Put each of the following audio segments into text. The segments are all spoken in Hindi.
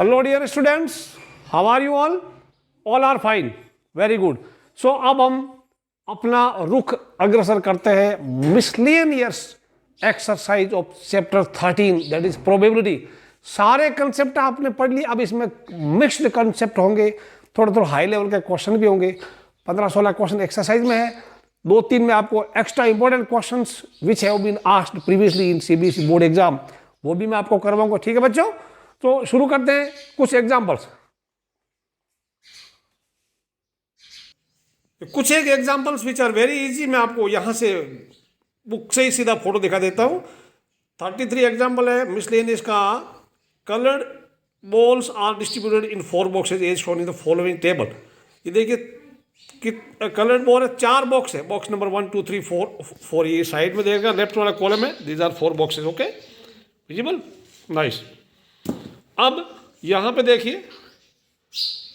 Hello dear students, how are you all? All are fine, very good. So अब हम अपना रुख अग्रसर करते हैं miscellaneous exercise of chapter 13, that is probability. सारे कंसेप्ट आपने पढ़ लिए, अब इसमें मिक्स्ड कंसेप्ट होंगे, थोड़े थोड़े हाई लेवल के क्वेश्चन भी होंगे। 15-16 क्वेश्चन एक्सरसाइज में है, 2-3 में आपको extra important questions which have been asked previously in CBSE board exam, वो भी मैं आपको करवाऊंगा। ठीक है बच्चों, तो शुरू करते हैं कुछ एग्जाम्पल्स। कुछ एक examples which are very easy, मैं आपको यहां से बुक से ही सीधा फोटो दिखा देता हूं। 33 एग्जाम्पल है मिसलेनियस का। Coloured balls are distributed in 4 boxes as shown in the following table. ये देखिए कि कलर्ड बॉल है, 4 बॉक्स है, बॉक्स नंबर 1 2 3 4 ये साइड में देगा, लेफ्ट वाला कॉलम है, these are 4 boxes. Okay, visible, nice. अब यहां पे देखिए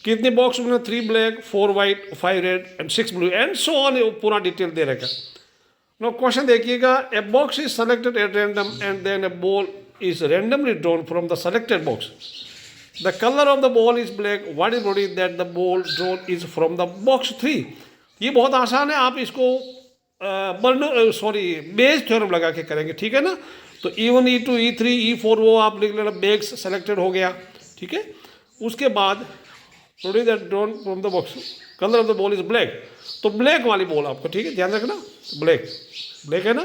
कितने बॉक्स में, 3 black 4 white 5 red and 6 blue and so on, पूरा डिटेल दे रखा। नो क्वेश्चन देखिएगा, a box is selected at random and then a ball is randomly drawn from the selected box. The colour of the ball is black, what is body that the ball drawn is from the box 3। ये बहुत आसान है, आप इसको बेस थ्योरम लगा के करेंगे, ठीक है ना। तो E1 E2 E3 E4 वो आप लिख लेना, बेग्स सेलेक्टेड हो गया, ठीक है। उसके बाद that drawn from the box, colour of the ball is black, तो ब्लैक वाली बॉल आपको, ठीक है, ध्यान रखना, ब्लैक है ना।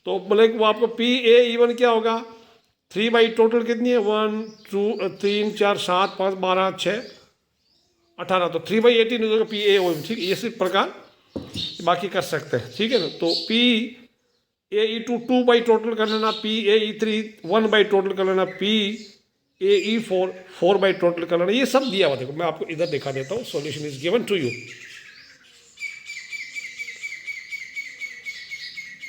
तो ब्लैक वो आपको PA1 क्या होगा, 3 बाई टोटल कितनी है, 1 2 3 4 7 5 12 6 18, तो 3/18 हो जाएगा PA1, ठीक है। ये सिर्फ प्रकार बाकी कर सकते हैं, ठीक है ना। तो PAE2 2 बाई टोटल कर लेना, PAE3 1 बाई टोटल कर लेना, PAE4 4 बाई टोटल कर लेना। ये सब दिया हुआ, देखो मैं आपको इधर दिखा देता हूँ, solution is given to you,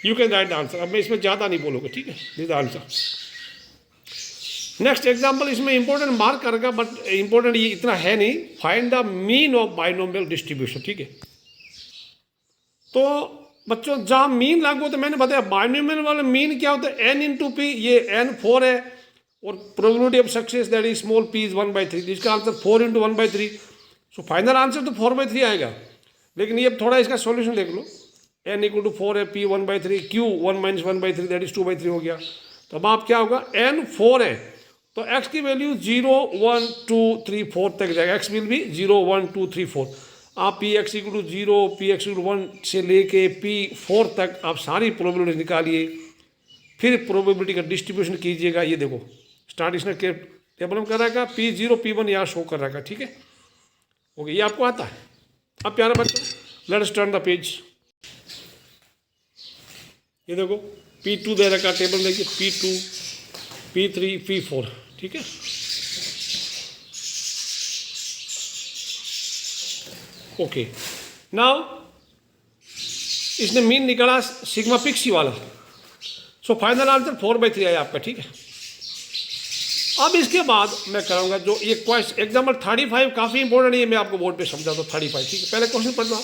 you can write the answer. अब मैं इसमें ज़्यादा नहीं बोलूँगा, ठीक है, this the answer. Next example, इसमें इंपॉर्टेंट मार्क करेगा, बट इंपॉर्टेंट ये इतना है नहीं। Find the mean of binomial distribution, ठीक है। तो बच्चों जहाँ मीन लागू होता है, मैंने बताया बाइनोमियल वाला मीन क्या होता है, n इंटू पी, ये n 4 है, और probability of success that is small p is 1/3, इसका answer 4 into 1/3। So final answer तो 4/3 आएगा, लेकिन ये थोड़ा इसका सॉल्यूशन देख लो। n इक्वल टू 4 है, p 1/3, q 1 - 1/3 दैट इज 2/3 हो गया। तो अब आप क्या होगा, n 4 है, तो x की वैल्यू 0 1 2 3 4 तक जाएगा, x विल भी 0 1 2 3 4। आप Px equal to 0 Px equal to 1 से लेके P4 तक आप सारी प्रोबेबिलिटी निकालिए, फिर प्रोबेबिलिटी का डिस्ट्रीब्यूशन कीजिएगा। ये देखो स्टैटिस्टिक्स के टेबल में कर रखा है, P0 P1 यहाँ शो कर रखा है, ठीक है। ओके, ये आपको आता है। अब प्यारे बच्चों, लेट्स टर्न द पेज। ये देखो P2 दे रखा टेबल, देखिए P2 P3 P4, ठीक है। ओके, नाउ इसने मीन निकाला सिग्मा पिक्सी वाला, सो फाइनल आंसर 4/3 आया आपका, ठीक है। अब इसके बाद मैं कराऊंगा जो ये क्वेश्चन एग्जाम्पल 35 काफी इंपॉर्टेंट है, ये मैं आपको बोर्ड पे समझाता हूँ 35, ठीक है। पहले क्वेश्चन पढ़ लो।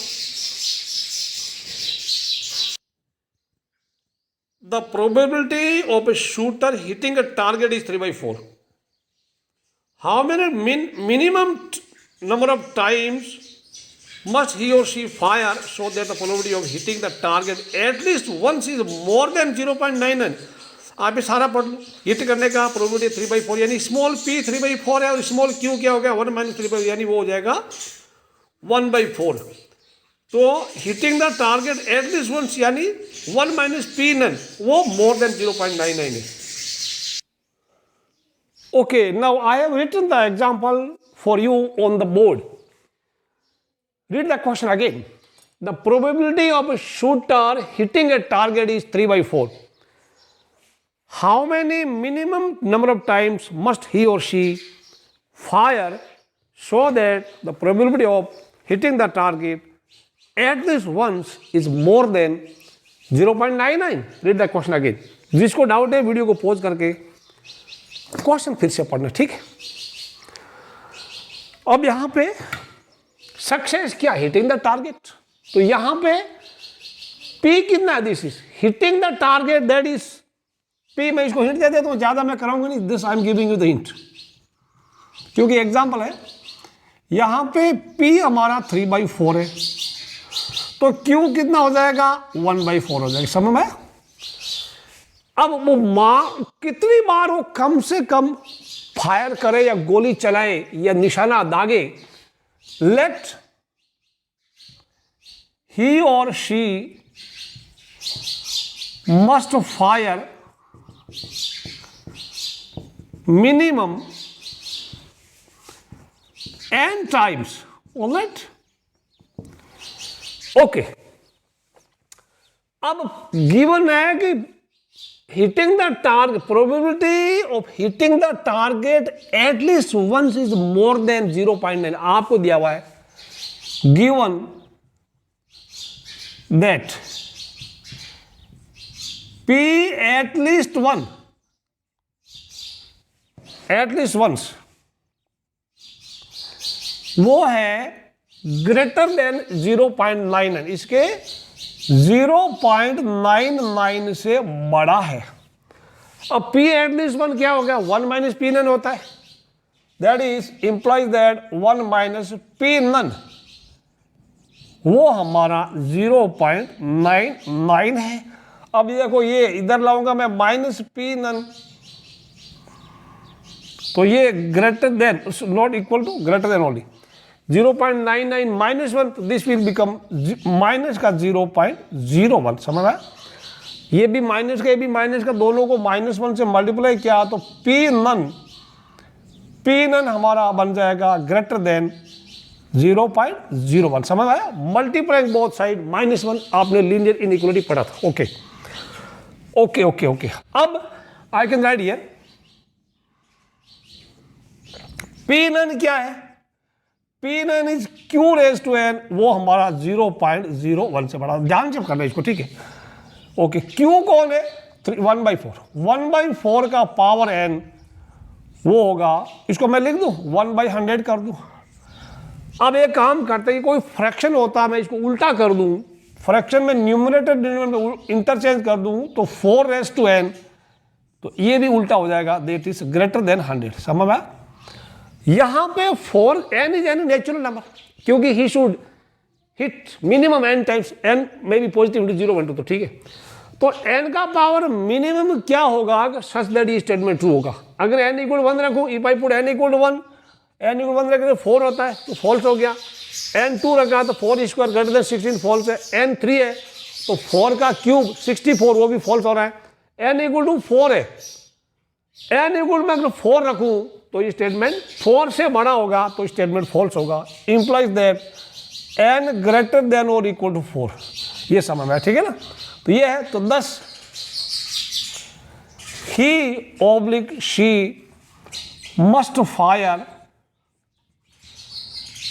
The probability of a shooter hitting a target is 3/4। How many minimum number of times must he or she fire so that the probability of hitting the target at least once is more than 0.99। आप ये सारा पढ़ लो, हिट करने का प्रोबेबिलिटी 3/4, यानी स्मॉल p 3/4 है, और स्मॉल q क्या हो गया, 1 - 3/4, यानी वो हो जाएगा 1/4। तो hitting the target at least once, यानी 1 - p नन, वो मोर देन 0.99 है। Okay, now I have written the example for you on the board. Read the question again. The probability of a shooter hitting a target is 3/4. How many minimum number of times must he or she fire so that the probability of hitting the target at least once is more than 0.99? Read the question again. जिसको डाउट है वीडियो को पॉज करके क्वेश्चन फिर से पढ़ना, ठीक है। अब यहां पे सक्सेस क्या, हिटिंग द टारगेट, तो यहां पे P कितना है, this is hitting the target, that is P। मैं इसको हिंट दे देता हूं, ज्यादा मैं कराऊंगा नहीं, this I am giving you the hint. क्योंकि एग्जाम्पल है, यहां पे P हमारा 3/4 है, तो Q कितना हो जाएगा 1/4 हो जाएगा, समझ में? अब वो कितनी बार वो कम से कम फायर करे या गोली चलाए या निशाना दागे, लेट ही और she must fire minimum n times, alright? Okay, अब गिवन है कि hitting the target, probability of hitting the target at least once is more than 0.9. आपको दिया हुआ है, given that P at least once वो है ग्रेटर देन 0.99, इसके 0.99 से बड़ा है। अब P एटलीस्ट 1 क्या हो गया, 1 माइनस P नन होता है, that is implies that 1 minus P none वो हमारा 0.99 है। अब देखो ये इधर लाऊंगा मैं माइनस P नन, तो ये greater than not equal to greater than only 0.99 minus 1, this will become minus का 0.01, समझ रहा है? ये भी माइनस का, ये भी माइनस का, दोनों को -1 से मल्टीप्लाई किया तो P नन हमारा बन जाएगा ग्रेटर देन 0.01, समझ आया? मल्टीप्लाइंग बोथ साइड -1, आपने लीनियर इनइक्वालिटी पढ़ा था। ओके ओके ओके ओके, अब I can write here P none क्या है, P none is Q raise to n, वो हमारा 0.01 से बड़ा, ध्यान से करना इसको, ठीक है? ओके, Q कौन है, 1/4 का पावर n वो होगा, इसको मैं लिख दूं 1/100 कर दूं। अब एक काम करते हैं, कोई फ्रैक्शन होता है मैं इसको उल्टा कर दूं, फ्रैक्शन में न्यूमरेटर डिनोमिनेटर इंटरचेंज कर दूं तो 4 रेज टू n, तो ये भी उल्टा हो जाएगा, दैट इज ग्रेटर देन 100, समझ में? यहां पे 4 n is any natural number, क्योंकि he should hit minimum n times, n में भी पॉजिटिव 0.2, तो ठीक है। तो n का पावर मिनिमम क्या होगा सच दैट ये स्टेटमेंट ट्रू होगा। अगर n इक्वल 1 रखूं, if I put n equal 1, n equal 1 रखे तो 4 होता है, तो फॉल्स हो गया। n 2 रखा तो 4 स्क्वायर ग्रेटर देन 16 फॉल्स है। n 3 है तो 4 का क्यूब 64, वो भी फॉल्स हो रहा है। n इक्वल टू 4 है, n इक्वल मैं अगर 4 रखूं तो ये स्टेटमेंट 4 से बड़ा होगा, तो स्टेटमेंट फॉल्स होगा, implies that n greater than और इक्वल टू 4, ये समझ में, ठीक है ना? तो ये है, तो 10 he oblique she must fire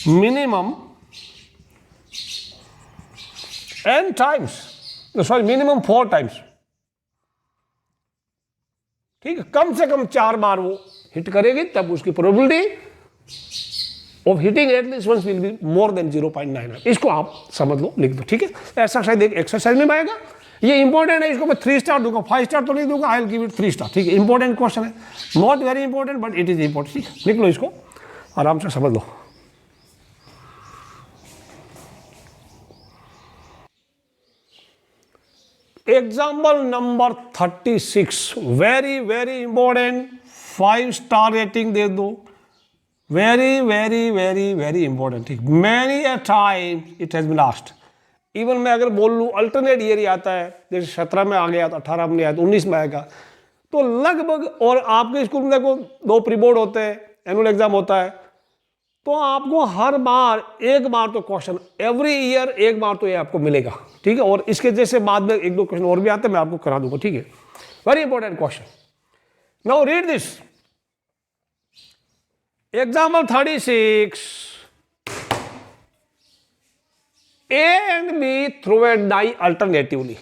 minimum n times, sorry minimum 4 times, ठीक है? कम से कम 4 बार वो हिट करेगी, तब उसकी probability of hitting at least once will be more than 0.99। इसको आप समझ लो, लिख दो, ठीक है? ऐसा शायद एक एक्सरसाइज में आएगा, ये इंपॉर्टेंट है, इसको मैं 3 स्टार दूंगा, 5 स्टार तो नहीं दूंगा, I will give it 3 star, ठीक है? इंपॉर्टेंट क्वेश्चन है, not very important but it is important, ठीक है? लिख लो इसको, आराम से समझ लो। Example number 36, very very important, 5 star rating दे दो, very very very very important, ठीक? Many a time it has been asked, even मैं अगर बोल लूँ अल्टरनेट ईयर ही आता है, जैसे 17 में आ गया तो 18 में नहीं आया तो 19 में आएगा, तो लगभग, और आपके स्कूल में देखो 2 प्री बोर्ड होते हैं, एनुअल एग्जाम होता है, तो आपको हर बार एक बार तो क्वेश्चन, एवरी ईयर एक बार तो ये आपको मिलेगा, ठीक है? और इसके जैसे बाद में 1-2 क्वेश्चन और भी आते हैं, मैं आपको करा दूंगा, ठीक है? Very important question. Now read this, example 36, A and B throw a die alternatively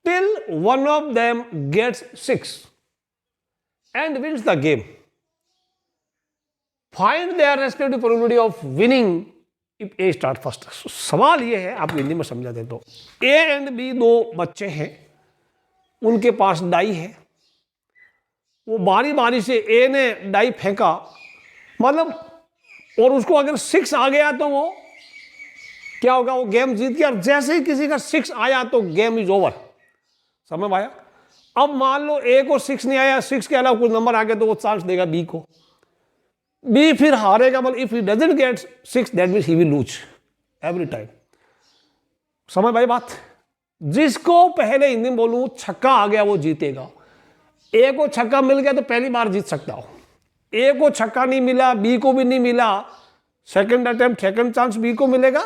till one of them gets 6 and wins the game. Find their respective probability of winning if A start first. सवाल ये है, आप हिंदी में समझा दे तो, A and B 2 बच्चे हैं, उनके पास डाई है, वो बारी बारी से ए ने डाई फेंका, मतलब, और उसको अगर 6 आ गया तो वो क्या होगा, वो गेम जीत गया। और जैसे ही किसी का 6 आया तो गेम इज ओवर। समझ आया? अब मान लो ए को 6 नहीं आया, 6 के अलावा कुछ नंबर आ गया तो वो चांस देगा बी को, बी फिर हारेगा। मतलब if he doesn't get 6 that means he will lose every time. समझ भाई बात? जिसको पहले हिंदी में बोलूं छक्का आ गया वो जीतेगा। ए को छक्का मिल गया तो पहली बार जीत सकता हो, ए को छक्का नहीं मिला, बी को भी नहीं मिला, second attempt second chance B को मिलेगा।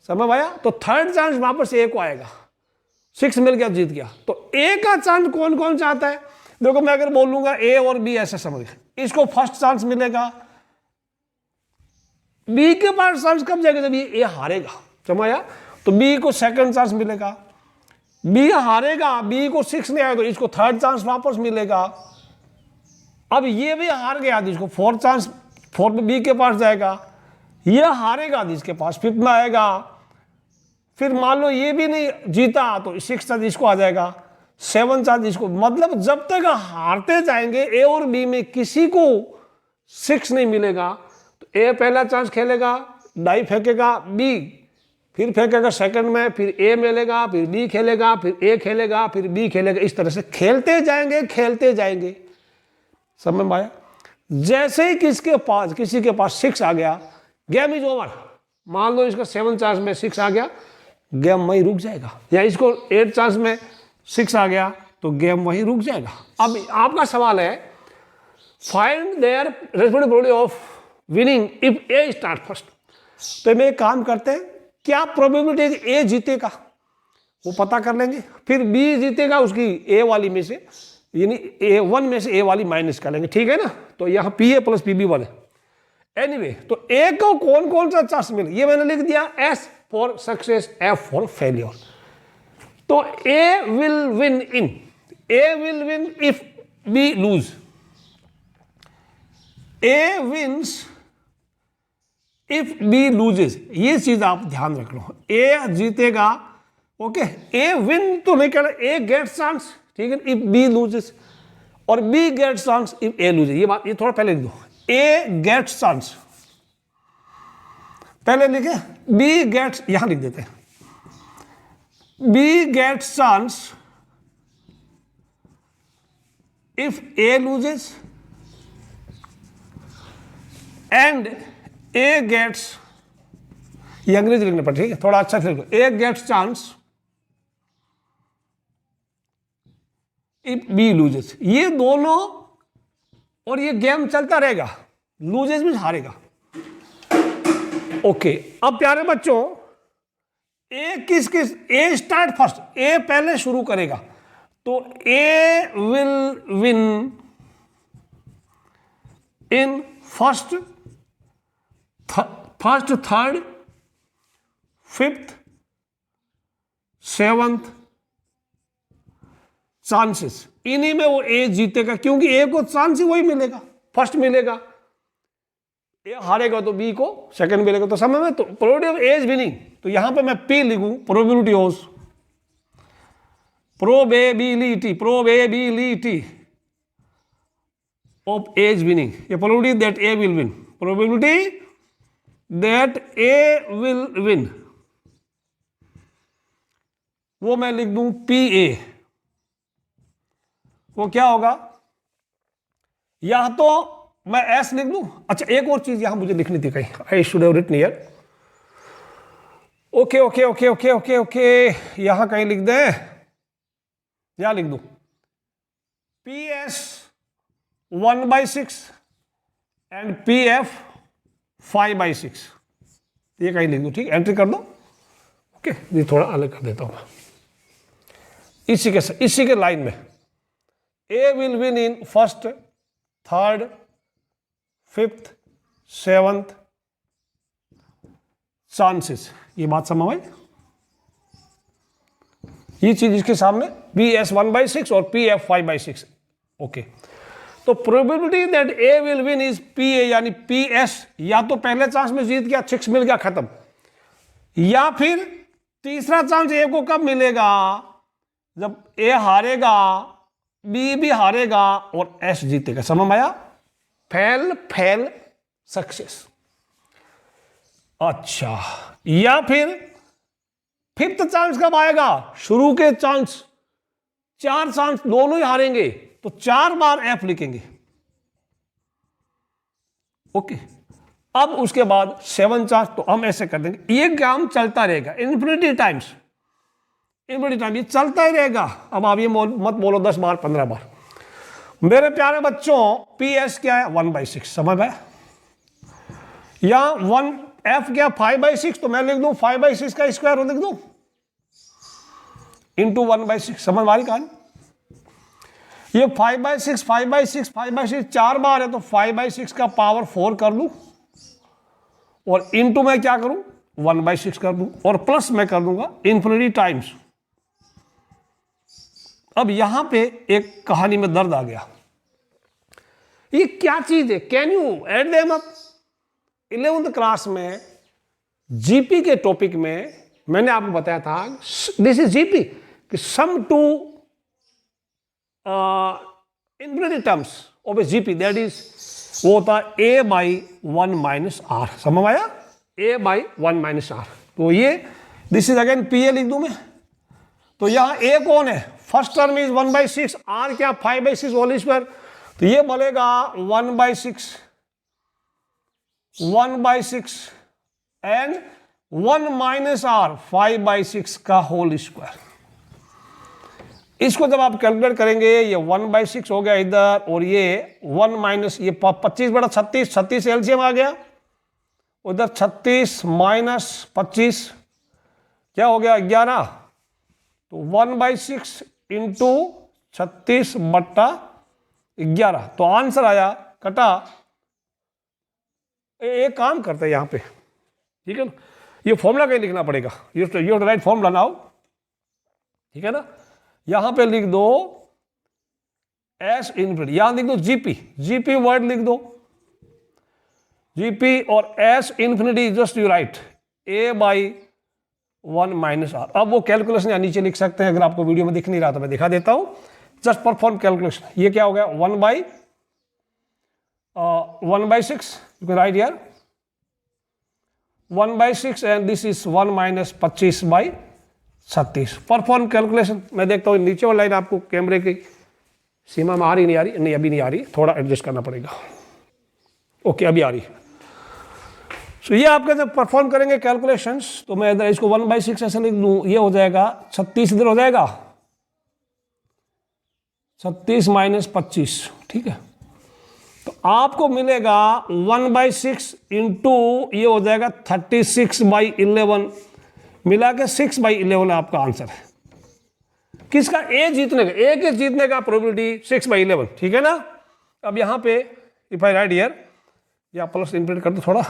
समझ आया? तो थर्ड चांस वापस ए को आएगा, 6 मिल गया जीत गया। तो ए का चांस कौन कौन चाहता है? देखो मैं अगर बोलूंगा ए और बी ऐसे समझ, इसको फर्स्ट चांस मिलेगा, बी के पास चांस कब जाएगा जब ये ए हारेगा। समझ आया? तो बी को सेकंड चांस मिलेगा, बी हारेगा, बी को 6 नहीं आया तो इसको थर्ड चांस वापस मिलेगा। अब ये भी हार गया तो इसको फोर्थ चांस, फोर्थ बी के पास जाएगा, ये हारेगा तो इसके पास फिफ्थ में आएगा। फिर मान लो ये भी नहीं जीता तो 6 चांस इसको आ जाएगा, 7 चांस इसको। मतलब जब तक हारते जाएंगे ए और बी में किसी को 6 नहीं मिलेगा तो ए पहला चांस खेलेगा, डाई फेंकेगा, बी फिर फेंकेगा सेकंड में, फिर ए मिलेगा, फिर बी खेलेगा, फिर ए खेलेगा, फिर बी खेलेगा। इस तरह से खेलते जाएंगे खेलते जाएंगे। समझ में आया? जैसे ही किसी के पास 6 आ गया गेम इज ओवर। मान लो इसका 7 चांस में 6 आ गया, गेम वहीं रुक जाएगा। या इसको 8 चांस में 6 आ गया तो गेम वहीं रुक जाएगा। अब आपका सवाल है find their respective probability of winning if A start first. तो मैं एक काम करते हैं, क्या प्रोबेबिलिटी ए जीतेगा वो पता कर लेंगे, फिर बी जीतेगा उसकी ए वाली में से, यानी A1 में से ए वाली माइनस कर लेंगे। ठीक है ना? तो यहाँ P A plus P B 1 है। एनीवे, तो ए को कौन कौन सा चांस मिले ये मैंने लिख दिया, S for success, F for failure. तो A will win if B lose, A wins if B loses. ये चीज आप ध्यान रख लो, ए जीतेगा। ओके, ए विन तो नहीं करना, ए गेट्स चांस, ठीक है, इफ बी लूजेस, और B gets chance if A loses. ये बात ये थोड़ा पहले लिख दो, ए गेट्स चांस पहले लिखे, बी गेट्स यहां लिख देते हैं, B gets chance if A loses and A gets, ये अंग्रेजी लिखने पर, ठीक है, थोड़ा अच्छा लिख लो, A gets chance if B loses. ये दोनों, और ये गेम चलता रहेगा, लूजेस में हारेगा। ओके, अब प्यारे बच्चों ए किस ए स्टार्ट फर्स्ट, ए पहले शुरू करेगा तो A will win in first, third, fifth, 7th chances. इन्हीं में वो ए जीतेगा, क्योंकि ए को चांस ही वही मिलेगा, फर्स्ट मिलेगा। ए हारेगा तो बी को सेकंड मिलेगा। तो समझ में? तो probability of A is winning, तो यहां पे मैं पी लिखूं, probability of A is winning. ये probability that A will win, probability that A will win, वो मैं लिख दूं पी ए। वो क्या होगा, या तो मैं एस लिख दूं। अच्छा, एक और चीज यहां मुझे लिखनी थी कहीं, I should have written here. Okay okay okay okay okay okay, यहां कहीं लिख दे, यहां लिख दूं P S 1/6 and P F 5/6, ये कहीं लिख दो, ठीक, एंट्री कर दो। ओके, ये थोड़ा अलग कर देता हूं इसी के लाइन में। A will win in first, third, fifth, 7th chances. ये बात समझ आई? ये चीज इसके सामने बी एस 1/6 और पी एफ 5/6। ओके, तो probability that A will win is P ए, यानी पी एस, या तो पहले चांस में जीत गया, 6 मिल गया, खत्म, या फिर तीसरा चांस ए को कब मिलेगा, जब ए हारेगा बी भी हारेगा और एस जीतेगा। समझ में आया? Fail fail success. अच्छा, या फिर फिफ्थ चांस कब आएगा? शुरू के चांस, 4 चांस दोनों ही हारेंगे तो 4 बार एफ लिखेंगे। ओके, अब उसके बाद 7 चांस, तो हम ऐसे कर देंगे, ये काम चलता रहेगा इन्फिनिटी टाइम्स, इन्फिनिटी टाइम ये चलता ही रहेगा। अब आप ये मत बोलो 10 बार 15 बार। मेरे प्यारे बच्चों, पी एस क्या है? 1/6। समझ में? या 1 एफ क्या? 5/6। तो मैं लिख दूं 5/6 का स्क्वायर लिख दूं इंटू 1/6। समझ वाली कहानी? ये 5/6 5/6 5/6 4 बार है, तो 5/6 का पावर 4 कर लूं और इंटू में क्या करूं? 1/6 कर दूं और प्लस में कर दूंगा इन्फिनिटी टाइम्स। अब यहां पे एक कहानी में दर्द आ गया। ये क्या चीज है? Can you add them up? 11th class में जीपी के टॉपिक में मैंने आपको बताया था, दिस इज जीपी, कि sum to infinity terms of a GP, that is वो होता है a/1 - r। समझ आया? a/1 - r। तो ये this is again P A लिख दूं मैं। तो यहां a कौन है? फर्स्ट टर्म इज 1/6, r क्या? 5/6 होल स्क्वायर। तो ये बोलेगा 1/6 एंड 1 - r 5/6 का होल स्क्वायर। इसको जब आप कैलकुलेट करेंगे, ये 1/6 हो गया इधर, और ये 1 माइनस ये 25/36, 36 एलसीएम आ गया उधर, 36 - 25 क्या हो गया? 11। तो 1/6 इंटू 36/11। तो आंसर आया कटा। एक काम करते हैं यहां पे, ठीक है ना, ये फॉर्मूला कहीं लिखना पड़ेगा, you to write formula now, ठीक है ना। यहां पे लिख दो एस इन्फिनिटी, यहां लिख दो जीपी, जीपी वर्ड लिख दो जीपी, और S infinity just you right a/1 - r। अब वो कैलकुलेशन यहां नीचे लिख सकते हैं, अगर आपको वीडियो में दिख नहीं रहा तो मैं दिखा देता हूं। Just perform calculation. ये क्या हो गया? 1/6, you can write here 1/6 and this is 1 - 25/36। Perform calculation. मैं देखता हूँ नीचे वाली लाइन आपको कैमरे की सीमा में आ रही नहीं आ रही? नहीं, अभी नहीं आ रही, थोड़ा एडजस्ट करना पड़ेगा। ओके, अभी आ रही। सो ये आपके जब परफॉर्म करेंगे कैलकुलेशंस, तो मैं इधर इसको 1/6 ऐसे लिख दूँ, ये हो जाएगा 36 इधर हो जाएगा 36 - 25, ठीक है। तो आपको मिलेगा 1/6 इंटू ये हो जाएगा 36/11, मिला के 6/11 आपका आंसर है। किसका? ए जीतने का, ए के जीतने का प्रोबेबिलिटी 6/11, ठीक है ना। अब यहां पे इफ आई राइट हियर, या प्लस इंप्लीट कर दो थोड़ा,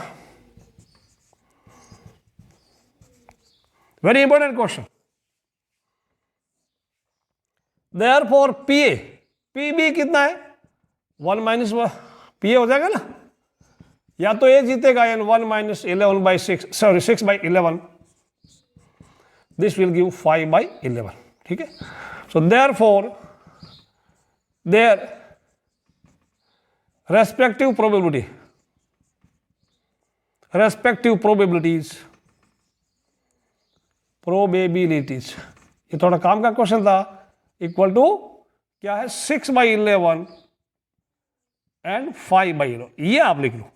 वेरी इंपॉर्टेंट क्वेश्चन। देयरफॉर पीए, पीबी कितना है? 1 - 1 पीए हो जाएगा ना, या तो ए जीतेगा यानी 1 - 11/6, सॉरी 6/11, दिस विल गिव 5/11, ठीक है। So therefore their respective probabilities, ये थोड़ा काम का क्वेश्चन था, इक्वल टू क्या है? 6/11 एंड 5/11। ये आप लिख लो,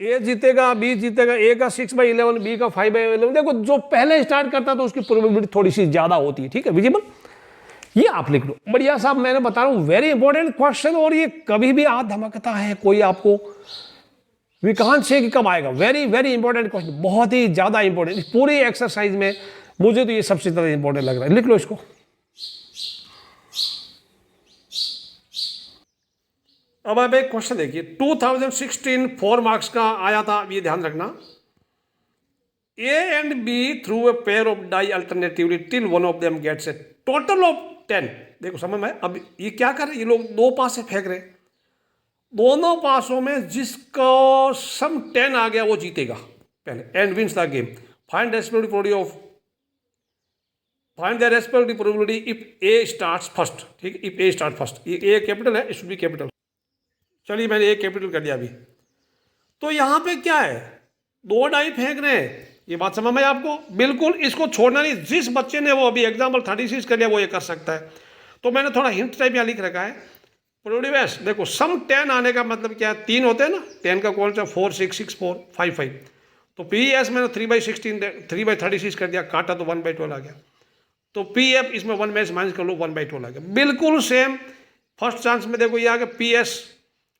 ए जीतेगा, बी जीतेगा, ए का 6/11, बी का 5/11। देखो जो पहले स्टार्ट करता है तो उसकी प्रोबेबिलिटी थोड़ी सी ज्यादा होती है, ठीक है, विजिबल। ये आप लिख लो। बढ़िया साहब, मैंने बता रहा हूं वेरी इंपॉर्टेंट क्वेश्चन, और ये कभी भी आ धमकता है, कोई आपको वी कांट से कि कब आएगा। वेरी वेरी इंपॉर्टेंट क्वेश्चन, बहुत ही ज्यादा इंपॉर्टेंट। पूरी एक्सरसाइज में मुझे तो ये सबसे ज्यादा इंपॉर्टेंट लग रहा है। लिख लो इसको। अब आप एक क्वेश्चन देखिए, 2016 4 मार्क्स का आया था, ये ध्यान रखना। A and B throw a pair of die alternatively till one of them gets a total of 10। देखो समझ में, अब ये क्या कर रहे हैं ये लोग? 2 पास से फेंक रहे हैं, दोनों पासों में जिसको सम 10 आ गया वो जीतेगा पहले, and wins the game. Find the probability of find the respective probability if A starts first, ठीक है, इफ ए स्टार्ट फर्स्ट, ये ए कैपिटल है, इट शुड बी कैपिटल। चलिए मैंने ए कैपिटल कर दिया अभी। तो यहाँ पे क्या है, दो डाई फेंक रहे हैं, ये बात समझ में आपको, बिल्कुल इसको छोड़ना नहीं। जिस बच्चे ने वो अभी एग्जाम्पल 36 कर लिया वो ये कर सकता है। तो मैंने थोड़ा हिंट टाइप यहाँ लिख रखा है। प्रोडिवैस देखो, सम 10 आने का मतलब क्या है, 3 होते हैं ना, 10 का कौन सा 4 6 6 4 5 5। तो पी एस मैंने 3/16 3/36 कर दिया, काटा तो 1/12 आ गया। तो पी एफ इसमें 1 में माइनस कर लो, 1/12 आ गया। बिल्कुल सेम फर्स्ट चांस में देखो ये आ गया पी एस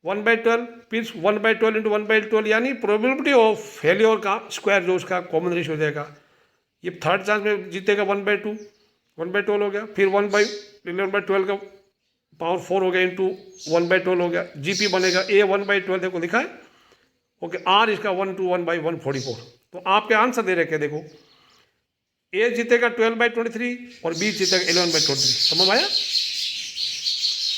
1/12, फिर 1/12 इंटू 1/12, यानी प्रोबेबिलिटी ऑफ फेलियर का स्क्वायर जो उसका कॉमन रेशियो हो जाएगा। ये थर्ड चांस में जीतेगा 1/2, 1/12 हो गया, फिर 1/12 का पावर 4 हो गया इंटू 1/12 हो गया, जीपी बनेगा ए 1/12 देखो लिखा है, ओके। आर इसका 1 to 1/144। तो आपके आंसर दे रखे देखो, ए जीतेगा 12/23 और बी जीतेगा 11/23। समझ आया?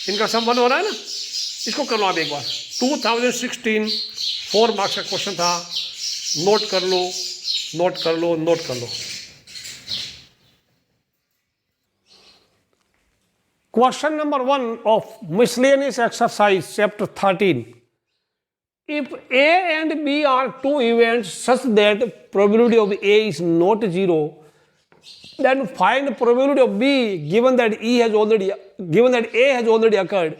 इनका सम 1 हो रहा है ना, इसको कर लो आप एक बार। 2016 4 मार्क्स का क्वेश्चन था, नोट कर लो, नोट कर लो, नोट कर लो। Question number 1 of miscellaneous exercise chapter 13। If A and B are two events such that probability of A is not 0, then find probability of B given that A has already occurred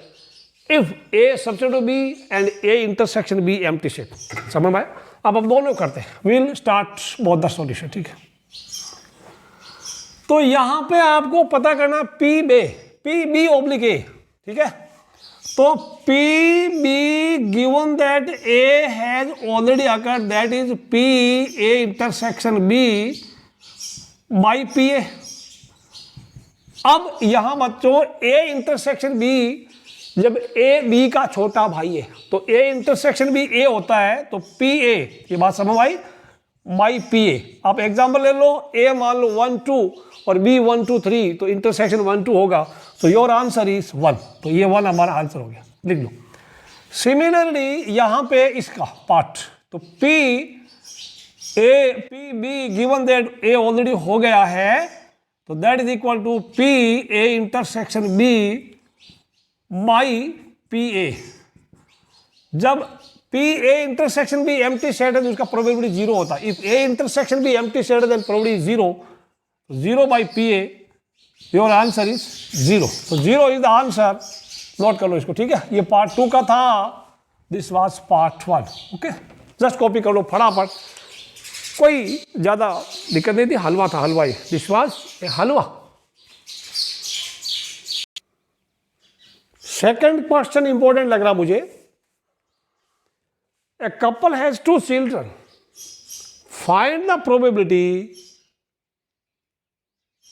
if A subset of B and A intersection B empty set। समझ में आया? अब दोनों करते हैं, we'll start both the solution, ठीक है। तो यहां पे आपको पता करना पी बी ऑब्लिक ए, ठीक है। तो P B given that A has already occurred, that is P A intersection B by P A. अब यहां बच्चों ए इंटरसेक्शन बी, जब ए बी का छोटा भाई है तो ए इंटरसेक्शन बी ए होता है, तो पी ए, ये बात समझ आई, बाई पी ए। आप एग्जाम्पल ले लो, ए मान लो 1 2 और बी 1 2 3, तो इंटरसेक्शन 1 2 होगा, तो योर आंसर इज 1। तो ये 1 हमारा आंसर हो गया, लिख लो। सिमिलरली यहां पे इसका पार्ट, तो P B given that A already हो गया है, तो that is equal to P A intersection B by P A. जब P A intersection B empty set है तो उसका प्रोबेबिलिटी 0 होता है। If A intersection B empty set है then probability 0 by P A, your answer is 0। तो 0 इज द आंसर, नोट कर लो इसको, ठीक है। ये पार्ट 2 का था, this was part 1, okay. Just copy कर लो फटाफट, कोई ज्यादा दिक्कत नहीं थी, हलवा था, हलवाई, this was a halwa. Second question important लग रहा मुझे। A couple has 2 children. Find the probability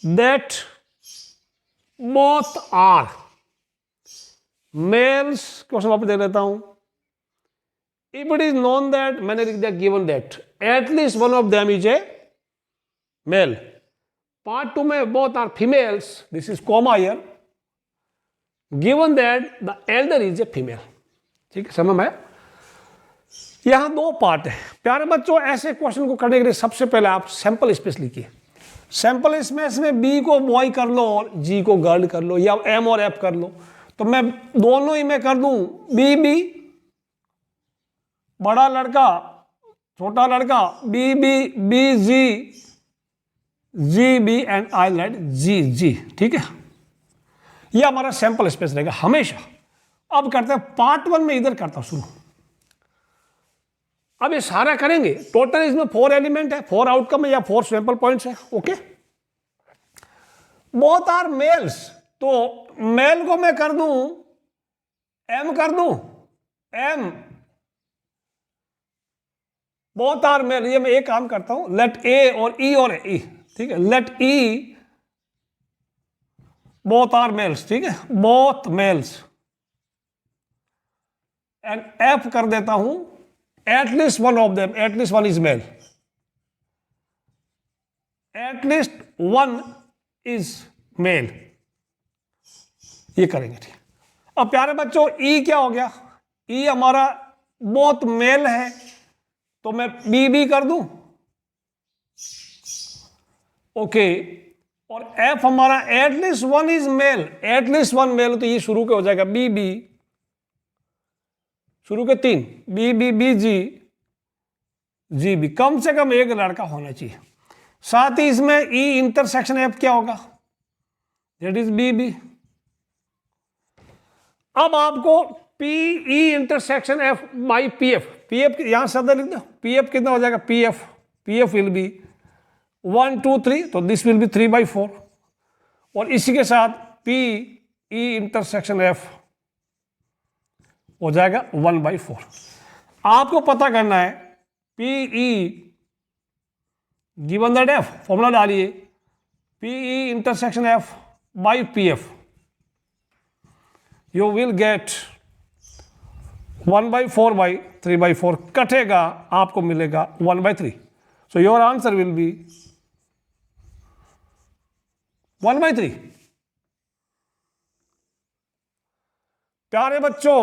that both are males। Question वापस दे देता हूं। If it is known that, मैंने लिख दिया given that at least one of them is a male। Part 2 में both are females, this is comma here, given that the elder is a female। ठीक है, समझ में आया? यहां 2 पार्ट है प्यारे बच्चों। ऐसे क्वेश्चन को करने के लिए सबसे पहले आप सैंपल स्पेस लिखिए। सैंपल स्पेस में बी को बॉय कर लो और जी को गर्ल कर लो, या एम और एफ कर लो। तो मैं दोनों ही में कर दूं, बी बी, बड़ा लड़का छोटा लड़का, B B, B G, G B and I let G G, ठीक है। ये हमारा सैंपल स्पेस रहेगा हमेशा। अब करते हैं पार्ट 1 में, इधर करता हूं, सुनो। अब ये सारा करेंगे, टोटल इसमें 4 एलिमेंट है, 4 आउटकम है या 4 सैंपल पॉइंट्स है, ओके। बोथ आर मेल्स, तो मेल को मैं कर दूं एम, कर दूं एम, बोथ आर मेल। ये मैं एक काम करता हूं, लेट ए और ई और ई, ठीक है, let E both are males, ठीक है, बोथ मेल्स, एंड एफ कर देता हूं at least one of them, at least one is male, at least one is male। ये करेंगे, ठीक। अब प्यारे बच्चों ई क्या हो गया, ई हमारा बहुत मेल है, तो मैं बी बी कर दूं, ओके। और एफ हमारा at least one is male, at least one male, तो ये शुरू के हो जाएगा बी बी, शुरू के 3, B B B G G B, कम से कम एक लड़का होना चाहिए। साथ ही इसमें ई इंटरसेक्शन एफ क्या होगा, दैट इज बी बी। अब आपको P E intersection F by P F, P F यहां शब्द लिख दो, पी एफ कितना हो जाएगा, पी एफ विल बी 1 2 3, तो दिस विल बी 3/4, और इसी के साथ पी ई इंटरसेक्शन एफ हो जाएगा 1/4। आपको पता करना है P E given that F, formula डालिए, P E intersection F by P F, you will get 1/4/3/4, कटेगा आपको मिलेगा 1/3। So your answer will be 1/3। प्यारे बच्चों,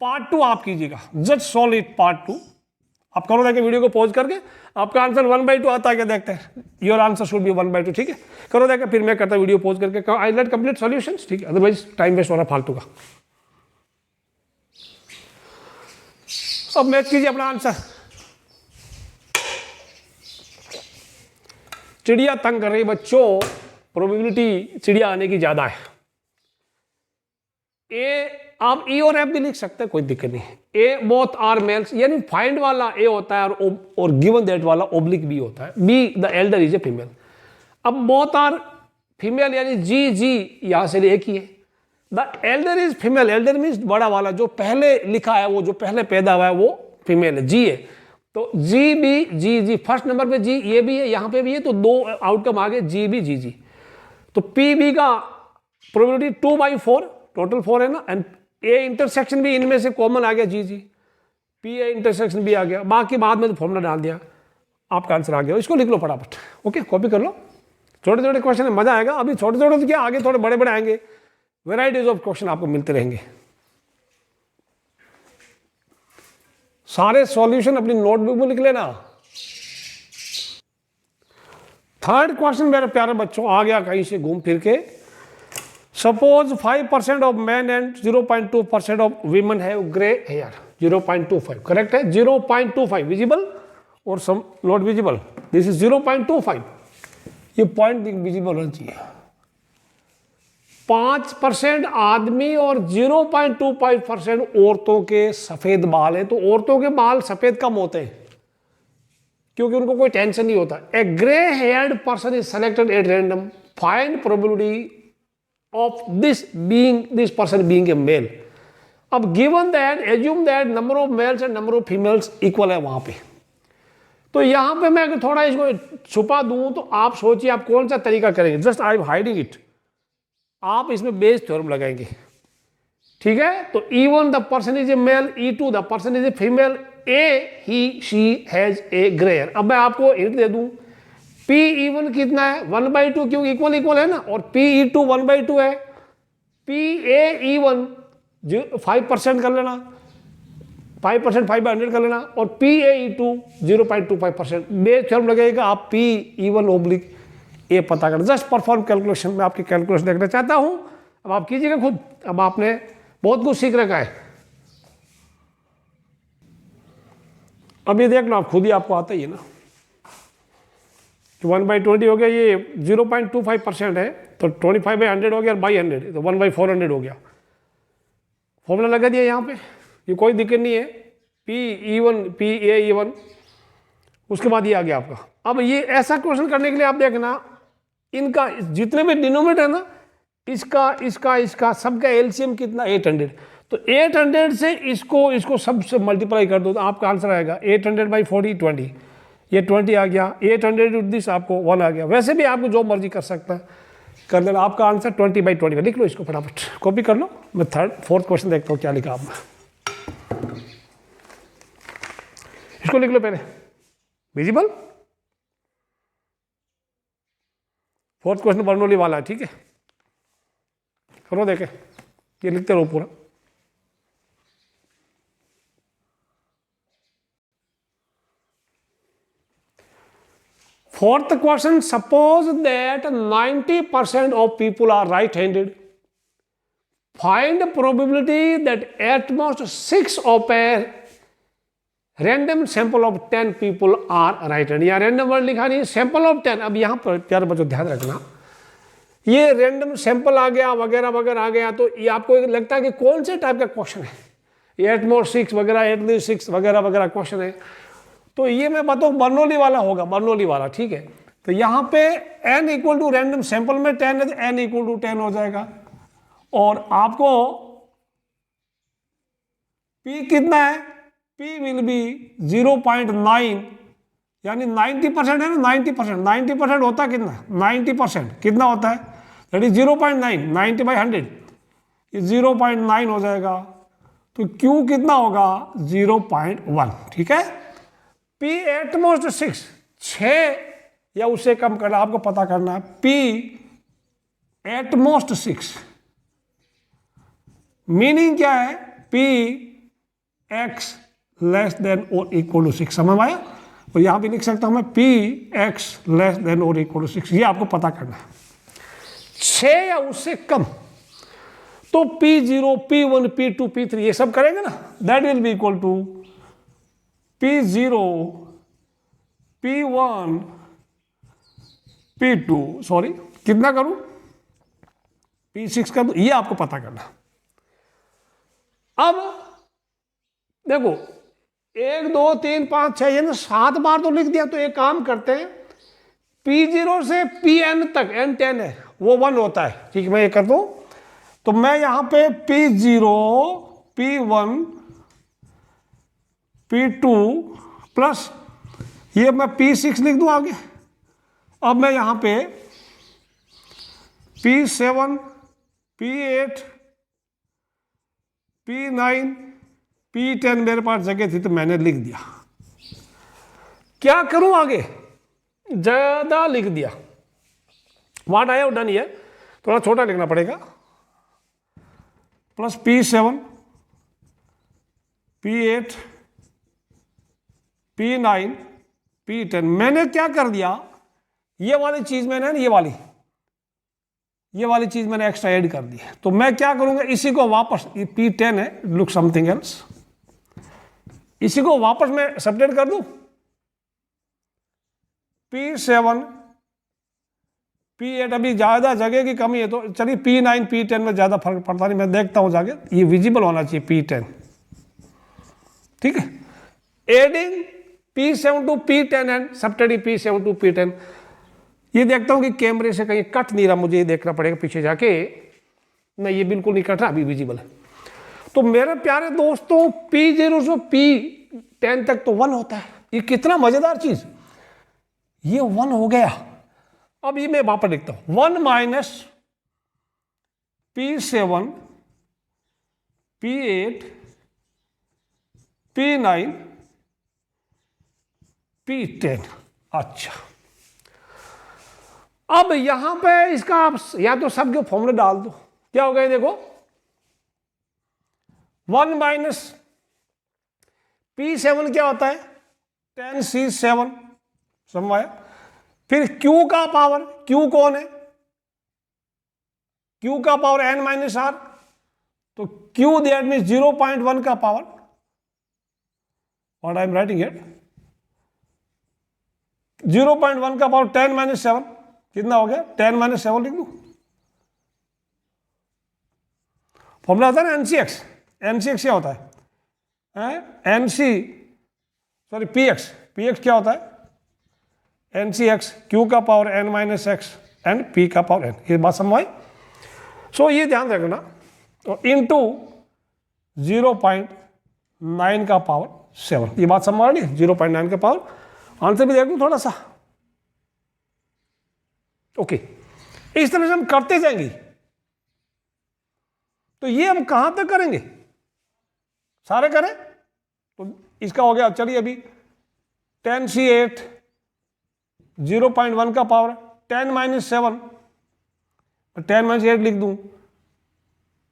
पार्ट 2 आप कीजिएगा, जस्ट सॉल्व इट पार्ट 2। आप करो देखिए, वीडियो को पॉज करके आपका आंसर 1/2 आता है क्या देखते हैं, योर आंसर शुड बी 1/2, ठीक है। करो देखिए, फिर मैं करता वीडियो पॉज करके, आई लेट कंप्लीट सॉल्यूशंस, ठीक है, अदरवाइज टाइम वेस्ट हो रहा है फालतू का। अब मैच कीजिए अपना आंसर। चिड़िया तंग कर रही बच्चों, प्रोबेबिलिटी चिड़िया आने की ज्यादा है। ए आप ई और एफ भी लिख सकते हैं, कोई दिक्कत नहीं है। ए बोथ आर मेल्स, यानी फाइंड वाला ए होता है और गिवन दैट वाला ओब्लिक बी होता है। Be the Elder is a female. अब बोथ आर फीमेल यानी जी जी यहां से एक ही है। The Elder is female, Elder means बड़ा वाला, जो पहले लिखा है वो जो पहले पैदा हुआ है वो फीमेल है, जी है। तो जी बी जी जी, फर्स्ट नंबर पे जी, ये भी है, यहां पे भी है, तो 2 आउटकम आगे जी बी जी जी। तो पी बी का प्रोबेबिलिटी 2/4, टोटल 4 है ना, एंड ए इंटरसेक्शन भी इनमें से कॉमन आ गया, जी जी, पी ए इंटरसेक्शन भी आ गया, बाकी बाद में तो फॉर्मूला डाल दिया, आपका आंसर आ गया। इसको लिख लो फटाफट, ओके, कॉपी कर लो। छोटे छोटे क्वेश्चन है, मजा आएगा। अभी छोटे छोटे तो क्या, आगे थोड़े बड़े बड़े आएंगे, वेराइटीज ऑफ क्वेश्चन आपको मिलते रहेंगे। सारे सॉल्यूशन अपनी नोटबुक में लिख लेना। थर्ड क्वेश्चन मेरे प्यारे बच्चों आ गया कहीं से घूम फिर के। Suppose 5% of man and 0.2% of women have grey hair, 0.25, correct है, 0.25 विजिबल और some not visible, this is 0.25, ये पॉइंट विजिबल होना चाहिए। 5% आदमी और 0.25% औरतों के सफेद बाल है, तो औरतों के बाल सफेद कम होते हैं क्योंकि उनको कोई टेंशन नहीं होता। A grey haired person is selected at random, find probability of this person being a male। अब given that, assume that number of males and number of females equal है वहां पे, तो यहां पे मैं अगर थोड़ा इसको छुपा दूं तो आप सोचिए आप कौन सा तरीका करेंगे। Just I am hiding it, आप इसमें बेस थ्योरम लगाएंगे, ठीक है। तो E1 the person is a male, E2 the person is a female, a he she has a grey hair. अब मैं आपको हिंट दे दूं, पी E1 कितना है 1/2, क्योंकि इक्वल इक्वल है ना, और पी E2 1/2 है। पी ए E1 5% कर लेना, 5% 5/100 कर लेना, और P A E2 0.25%, Bayes theorem लगेगा। आप पी E1 ओब्लिक ए पता कर, जस्ट परफॉर्म कैलकुलेशन में आपकी कैलकुलेशन देखना चाहता हूं। अब आप कीजिएगा खुद, अब आपने बहुत कुछ सीख रखा है, अब ये देखना आप खुद ही, आपको आता ही है ना। 1/20 हो गया, ये 0.25% है, तो 25/100 हो गया, बाई 100 तो 1/400 हो गया। फॉर्मूला लगा दिया यहाँ पे, ये कोई दिक्कत नहीं है। P E1 P A E1, उसके बाद ये आ गया आपका। अब ये ऐसा क्वेश्चन करने के लिए आप देखना, इनका जितने भी डिनोमिनेटर है ना, इसका सबका एलसीएम कितना 800, तो 800 से इसको सबसे मल्टीप्लाई कर दो तो आपका आंसर आएगा 800/40 20, ये 20 आ गया, 800 दिस आपको 1 आ गया। वैसे भी आपको जो मर्जी कर सकता है, कर देना। आपका आंसर 20/20 लिख लो, इसको फटाफट कॉपी कर लो। मैं फोर्थ क्वेश्चन देखता हूँ क्या लिखा आपने, इसको लिख लो पहले, विजिबल। फोर्थ क्वेश्चन बर्नौली वाला है, ठीक है, करो देखे, ये लिखते रहो पूरा। Fourth question, suppose that 90% of people are right-handed. Find the probability that at most 6 of a random sample of 10 people are right-handed. यहाँ random word लिखा नहीं, sample of 10. अब यहाँ पर प्यारे बच्चों ध्यान रखना, ये random sample आ गया वगैरह वगैरह आ गया, तो ये आपको लगता है कि कौन से टाइप का क्वेश्चन है, एट मोर 6 वगैरह, एट लीस्ट 6 वगैरह वगैरह क्वेश्चन है. तो ये मैं बताऊँ बर्नौली वाला होगा, बर्नौली वाला. ठीक है, तो यहाँ पे n equal to random sample में 10 है तो n इक्वल टू 10 हो जाएगा. और आपको p कितना है, p विल बी 0.9, यानी 90% है ना, 90%. 90% होता है कितना, 90% कितना होता है, दैट इज 0.9, 90/100, ये 0.9 हो जाएगा. तो q कितना होगा, 0.1. ठीक है, p एट मोस्ट 6 या उससे कम करना, आपको पता करना है. p एट मोस्ट 6 मीनिंग क्या है, p x लेस देन और इक्वल टू 6. समझ आया. और यहां भी लिख सकता हूं मैं p x लेस देन और इक्वल टू 6. ये आपको पता करना है. 6 या उससे कम तो p0, p1, p2, p3 ये सब करेंगे ना, that will be equal to p0, p1, p2, sorry कितना करूं, p6 कर दूं. ये आपको पता करना. अब देखो 1 2 3 5 6 ये ना 7 बार तो लिख दिया. तो एक काम करते हैं, p0 से pn तक, n 10 है वो 1 होता है. ठीक है, मैं ये कर दूं. तो मैं यहां पे p0, p1, p2 प्लस ये मैं p6 लिख दूं आगे. अब मैं यहां पे p7, p8, p9, p10 मेरे पास जगह थी तो मैंने लिख दिया. क्या करूं आगे, ज्यादा लिख दिया. What I have done here, थोड़ा छोटा लिखना पड़ेगा. Plus p7, p8, p9, p10. मैंने क्या कर दिया, ये वाली चीज मैंने, ये वाली चीज मैंने एक्स्ट्रा ऐड कर दी है. तो मैं क्या करूंगा, इसी को वापस, ये p10 है, लुक समथिंग एल्स, इसी को वापस मैं सब्ट्रैक्ट कर दूं. p7, p8 अभी ज्यादा जगह की कमी है तो चलिए p9, p10 में ज्यादा फर्क पड़ता नहीं, मैं देखता हूं जाके. ये विजिबल होना चाहिए p10. ठीक है, adding p7 to p10 and subtracting p7 to p10. ये देखता हूं कि कैमरे से कहीं कट नहीं रहा, मुझे ये देखना पड़ेगा पीछे जाके. नहीं, ये बिल्कुल नहीं कट रहा, अभी विजिबल है. तो मेरे प्यारे दोस्तों p0 से p10 तक तो 1 होता है. ये कितना मजेदार चीज, ये 1 हो गया. अब ये मैं वापस लिखता हूं, 1 minus p7, p8, p9, p10. अच्छा, अब यहां पे इसका आप या तो सब के फॉर्मूले डाल दो. क्या हो गया देखो, 1 माइनस p7 क्या होता है, 10c7. समझ आया. फिर q का पावर, q कौन है, q का पावर n माइनस r. तो q दैट मीन्स 0.1 का power. What I am writing here, 0.1 का पावर 10 माइनस 7 कितना हो गया, 10 माइनस 7 लिख दू. फॉर्मूला होता है ना NCX. NCX क्या होता है, NC सॉरी PX क्या होता है, NCX, Q का power n minus x and P का पावर n. ये बात समझ आई. सो ये ध्यान रखना. और इंटू 0.9 का पावर 7. ये बात समझ आ रही, 0.9 का पावर. आंसर भी देख लो थोड़ा सा. ओके, इस तरह से हम करते जाएंगे. तो ये हम कहां तक करेंगे, सारे करें. तो इसका हो गया. चलिए अभी 10c8, 0.1 का पावर 10 माइनस 7, 10 माइनस 8 लिख दूं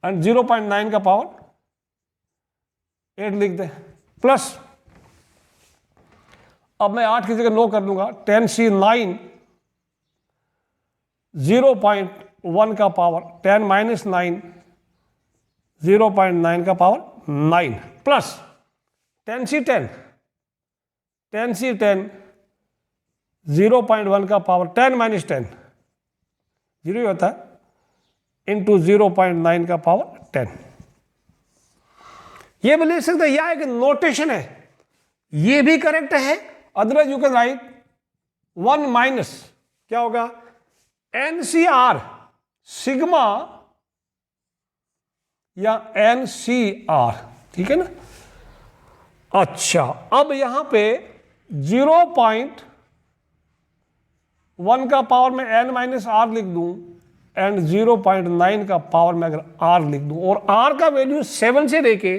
एंड 0.9 का पावर 8 लिख दे. प्लस अब मैं 8 की जगह 9 कर दूंगा, 10C9 0.1 का पावर 10 - 9 0.9 का पावर 9 प्लस 10C10 0.1 का पावर 10 - 10 0 ही होता है इंटू 0.9 का पावर 10। ये भी लिख सकते हैं, यह एक नोटेशन है, ये भी करेक्ट है। Otherwise you can right 1 minus क्या होगा NCR सिग्मा या NCR, ठीक है ना। अच्छा, अब यहां पे 0.1 का पावर में n - r लिख दूं एंड 0.9 का पावर में अगर r लिख दूं और r का वैल्यू 7 से लेके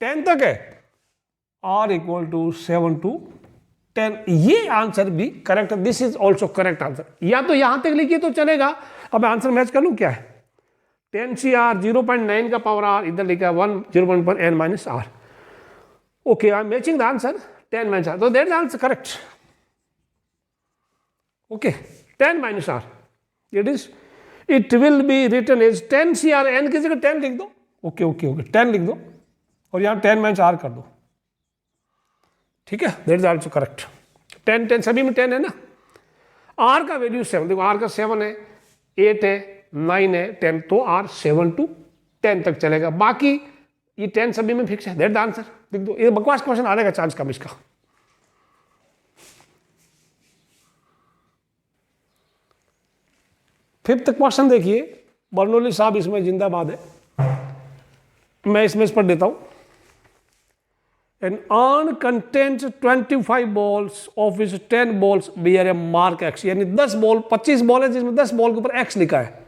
10 तक है, r = 7 to 10, ये आंसर भी करेक्ट है। This is also correct answer. या तो यहां तक लिखिए तो चलेगा। अब मैं आंसर मैच कर लूं, क्या है 10CR 0.9 का पावर r, इधर लिखा है 1 0.n - r। Okay, I am matching the answer 10 - r, तो that is answer correct. Okay, 10 - r it will be written as 10CR, n की जगह 10 लिख दो। ओके ओके ओके, 10 लिख दो और यहां 10 - r कर दो, ठीक है, दैट इज आल्सो करेक्ट। 10 10 सभी में 10 है ना। r का वैल्यू 7, देखो r का 7 है, 8 है, 9 है, 10, तो r 7 to 10 तक चलेगा। बाकी ये 10 सभी में फिक्स है, दैट द आंसर। लिख दो, ये बकवास क्वेश्चन आने का चांस कम इसका। फिफ्थ क्वेश्चन देखिए, बर्नौली साहब इसमें जिंदाबाद है, मैं इसमें इस पर देता हूं। An urn contains 25 balls, of which 10 balls bear a mark X, यानी 10 बॉल 25 बॉल है जिसमें 10 बॉल के ऊपर X लिखा है,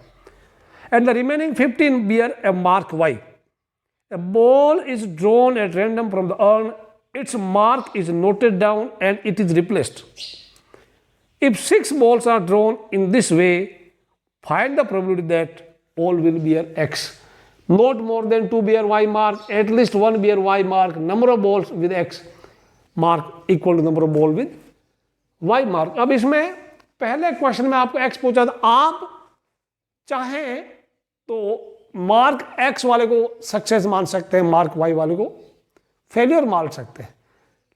and the remaining 15 bear a mark Y. A ball is drawn at random from the urn, its mark is noted down and it is replaced. If 6 balls are drawn in this way, find the probability that all will bear X. Not more than 2 bear Y mark, at least 1 bear Y mark, number of balls with X mark equal to number of ball with Y mark. अब इसमें पहले क्वेश्चन में आपको X पूछा था, आप चाहें तो मार्क X वाले को सक्सेस मान सकते हैं, मार्क Y वाले को फेलियर मान सकते हैं,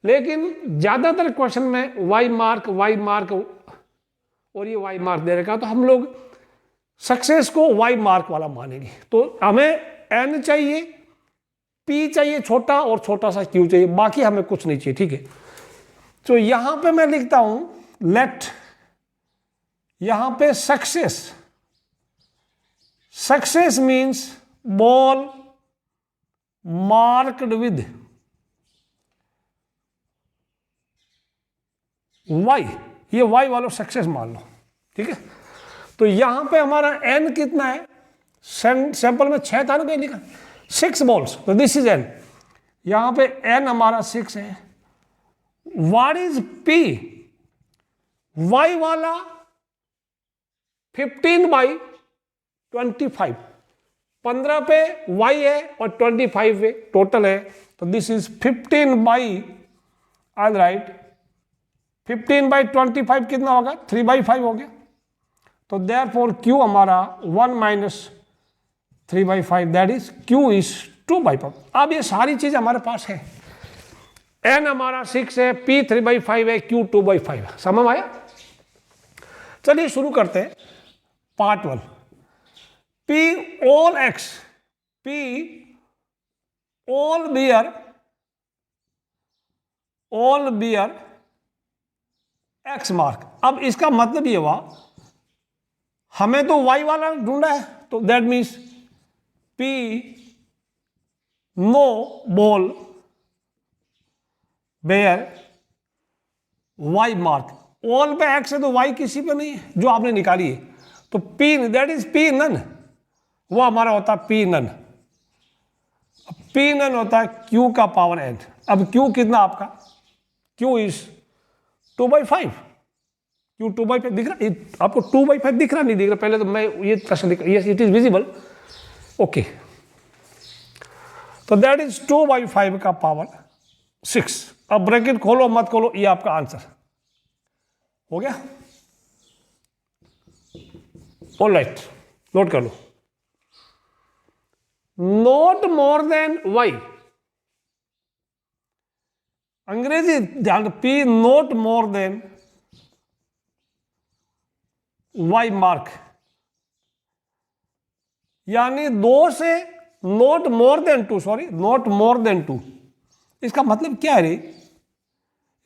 लेकिन ज्यादातर क्वेश्चन में Y मार्क और ये Y मार्क दे रखा, तो हम लोग सक्सेस को Y मार्क वाला मानेंगे। तो हमें N चाहिए, P चाहिए छोटा और छोटा सा Q चाहिए, बाकी हमें कुछ नहीं चाहिए, ठीक है। तो यहां पे मैं लिखता हूं लेट, यहां पे success means ball marked with Y, ये Y वालों सक्सेस मान लो, ठीक है। तो यहां पे हमारा N कितना है, सैंपल में 6 था ना, कहीं लिखा 6 बॉल्स, तो दिस इज N, यहां पे N हमारा 6 है। व्हाट इज P, Y वाला 15/25, 15 पे Y है और 25 पे टोटल है, तो दिस इज 15/25 कितना होगा 3/5 हो गया। तो देयरफॉर Q हमारा 1 - 3/5, दैट इज Q इज 2/5। अब ये सारी चीज हमारे पास है, N हमारा 6 है, P 3/5 है, Q 2/5 है, समझ में आया। चलिए शुरू करते हैं part 1। P all bear X mark. अब इसका मतलब ये हुआ, हमें तो Y वाला ढूंढा है, तो that means P no ball bear Y mark. All पे X है तो Y किसी पे नहीं है जो आपने निकाली है, तो P that is P none, वो हमारा होता है P नन। P नन होता है Q का पावर N। अब Q कितना आपका, Q इज 2/5, Q 2/5 दिख रहा, आपको 2/5 दिख रहा नहीं दिख रहा, पहले तो मैं ये प्रश्न दिख रहा, yes it is visible, okay. तो दैट इज 2/5 का पावर 6, अब ब्रैकेट खोलो मत खोलो, ये आपका आंसर हो गया। ऑलराइट, नोट कर लो, नॉट मोर देन वाई, अंग्रेजी ध्यान, P not more than Y mark, यानी 2 से not more than 2, sorry not more than 2, इसका मतलब क्या है रे?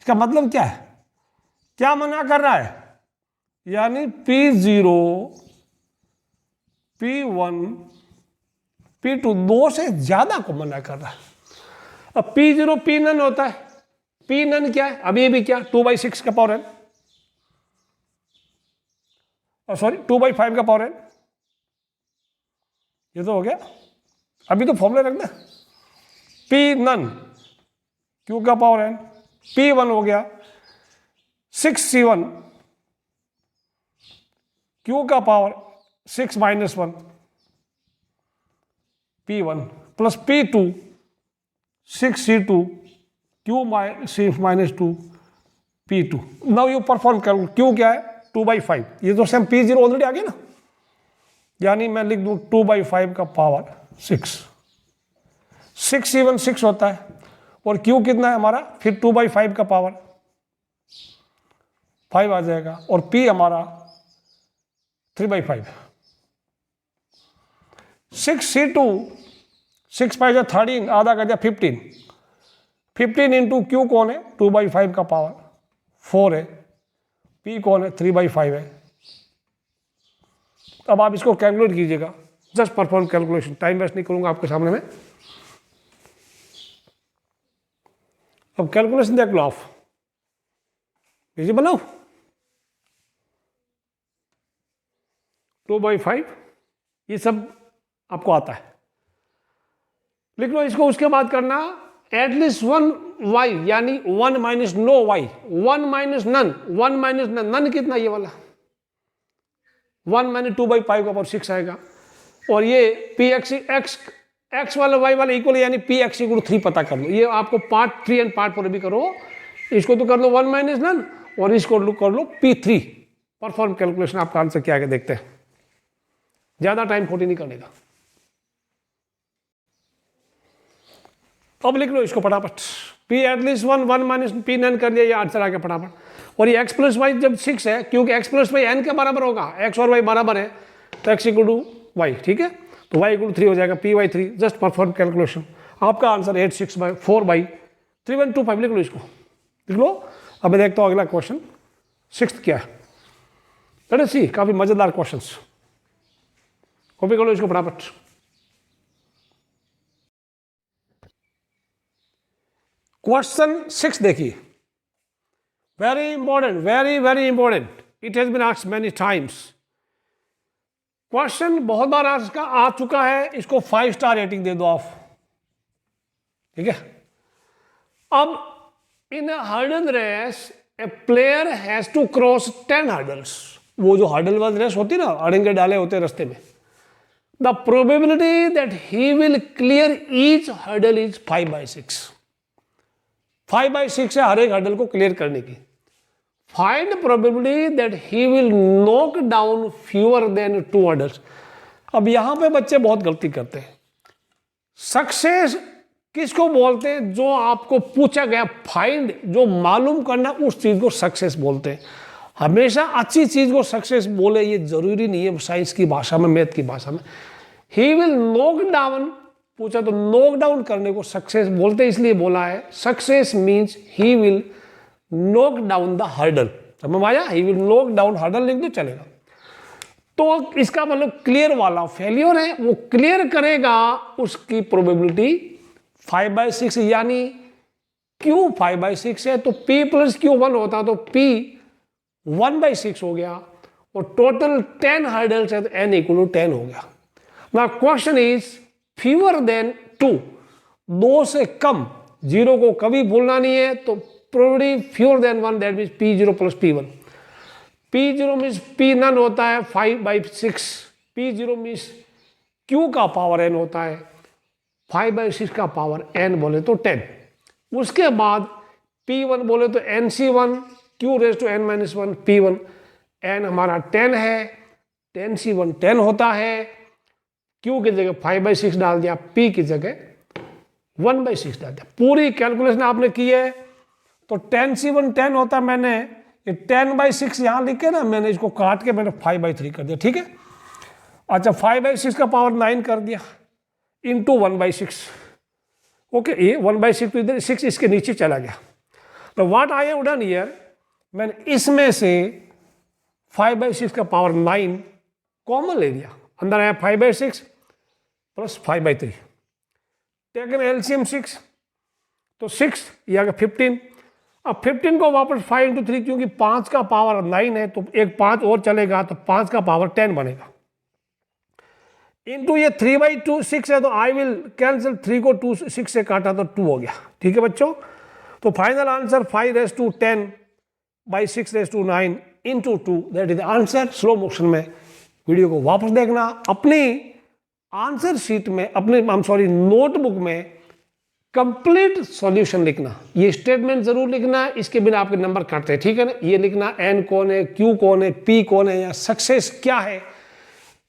इसका मतलब क्या है? क्या मना कर रहा है? यानी P0, P1, P2 2 से ज्यादा को मना कर रहा है। अब P0 P नन होता है, P नन क्या है? अभी भी क्या 2/6 का पावर n, सॉरी 2/5 का पावर n, ये तो हो गया। अभी तो फॉर्मूला रखना, P नन Q का पावर n, P1 हो गया 6C1 Q का power 6 - 1 P1 plus P2 6C2 Q - 2 P2। Now you perform करो, Q क्या है? 2/5, ये तो सेम P0 ऑलरेडी आ गया ना, यानी मैं लिख दूं 2/5 का पावर 6, 6C1 6 होता है, और Q कितना है हमारा? फिर 2/5 का पावर 5 आ जाएगा, और P हमारा 3/5। 6C2 6 5 जा 13, आधा कर दिया 15, 15 इंटू Q कौन है? 2/5 का पावर 4 है, P कौन है? 3/5 है। अब आप इसको कैलकुलेट कीजिएगा, just perform calculation, time waste नहीं करूंगा आपके सामने में। अब कैलकुलेशन देख लो आप, बनाओ 2/5, ये सब आपको आता है, लिख लो इसको। उसके बाद करना एटलीस्ट 1 वाई, यानी 1 minus no Y, 1 minus none, 1 minus none, none कितना? ये वाला 1 माइनस 2/5 का पावर 6 आएगा, और ये पी एक्स वाला वाई वाला इक्वल, यानी पी एक्स इक्वल 3 पता कर लो। ये आपको पार्ट 3 एंड पार्ट 4 भी करो, इसको तो कर लो 1 माइनस नन, और इसको कर लो P3। परफॉर्म कैलकुलेशन, आपका आंसर क्या है देखते हैं, ज्यादा टाइम खोटी नहीं करने का। अब लिख लो इसको फटाफट, P at least 1, 1 minus P none कर लिया, ये आंसर आ गया फटाफट। और ये x प्लस वाई जब 6 है, क्योंकि x प्लस वाई n के बराबर होगा, x और y बराबर है, तो x इक्वल टू वाई, ठीक है, तो y इक्वल टू 3 हो जाएगा, P/3। जस्ट परफॉर्म कैलकुलेशन, आपका आंसर 8/4/3125। लिख लो इसको, लिख लो। अब मैं देखता हूँ अगला क्वेश्चन 6th क्या है। लेट अस सी, काफी मजेदार क्वेश्चंस, कॉपी कर लो इसको फटाफट। क्वेश्चन 6 देखिए, very important, very very important, it has been asked many times. Question बहुत बार आ चुका है, इसको 5 स्टार रेटिंग दे दो आप, ठीक है। अब in hurdle race a player has to cross 10 hurdles, वो जो हर्डल वाली रेस होती है ना, अड़ंगे डाले होते हैं रास्ते में, the probability that he will clear each hurdle is 5/6। 5/6 है हर एक हर्डल को क्लियर करने की। Find probability that he will knock down fewer than 2 hurdles. अब यहां पे बच्चे बहुत गलती करते हैं। सक्सेस किसको बोलते हैं? जो आपको पूछा गया, फाइंड, जो मालूम करना, उस चीज को सक्सेस बोलते हैं। हमेशा अच्छी चीज को सक्सेस बोले ये जरूरी नहीं है, साइंस की भाषा में, मैथ की भाषा में। ही विल नॉक डाउन पूछा तो नॉक डाउन करने को सक्सेस बोलते, इसलिए बोला है success means he will knock down the hurdle. समझ में आया? He will knock down hurdle लिख दो चलेगा। तो इसका मतलब क्लियर वाला फेलियर है, वो क्लियर करेगा, उसकी प्रोबेबिलिटी 5/6, यानी Q 5/6 है तो P प्लस Q1 होता तो P 1/6 हो गया, और टोटल 10 हर्डल्स है तो N इक्वल टू 10 हो गया। ना क्वेश्चन इज फीवर देन 2, 2 से कम, 0 को कभी भूलना नहीं है, तो probability fewer than 1, that means P0 plus P1। P0 means P none होता है 5/6, P0 मीन्स Q का पावर n होता है, 5/6 का पावर n बोले तो 10। उसके बाद P1 बोले तो NC1 Q raise to n minus 1 P1, n हमारा 10 है, 10C1 10 होता है, Q की जगह 5/6 डाल दिया, P की जगह 1/6 डाल दिया। पूरी कैलकुलेशन आपने की है तो 10C1 10 होता, मैंने ये 10/6 यहाँ लिख के ना, मैंने इसको काट के मैंने 5/3 कर दिया, ठीक है। अच्छा 5/6 का पावर 9 कर दिया इंटू 1/6, ओके। ये 1/6 तो इधर 6 इसके नीचे चला गया। तो what I have done here, मैंने इसमें से 5/6 का पावर 9 कॉमन ले लिया, अंदर आया 5/6 प्लस 5/3, टेकन एलसीएम 6 तो 6 ये आ गया 15। अब 15 को वापस 5 इंटू 3, क्योंकि 5 का पावर 9 है तो एक 5 और चलेगा तो 5 का पावर 10 बनेगा, इंटू ये 3/6 है तो आई विल कैंसिल, 3 को 2 6 से काटा तो 2 हो गया, ठीक है बच्चों। तो final answer 5/10/6/9 into 2, that is answer. Slow motion में वीडियो को वापस देखना, अपनी आंसर शीट में, अपने नोटबुक में कंप्लीट सॉल्यूशन लिखना, ये स्टेटमेंट जरूर लिखना, इसके बिना आपके नंबर काटते हैं, ठीक है ना। ये लिखना n कौन है, q कौन है, p कौन है, या सक्सेस क्या है,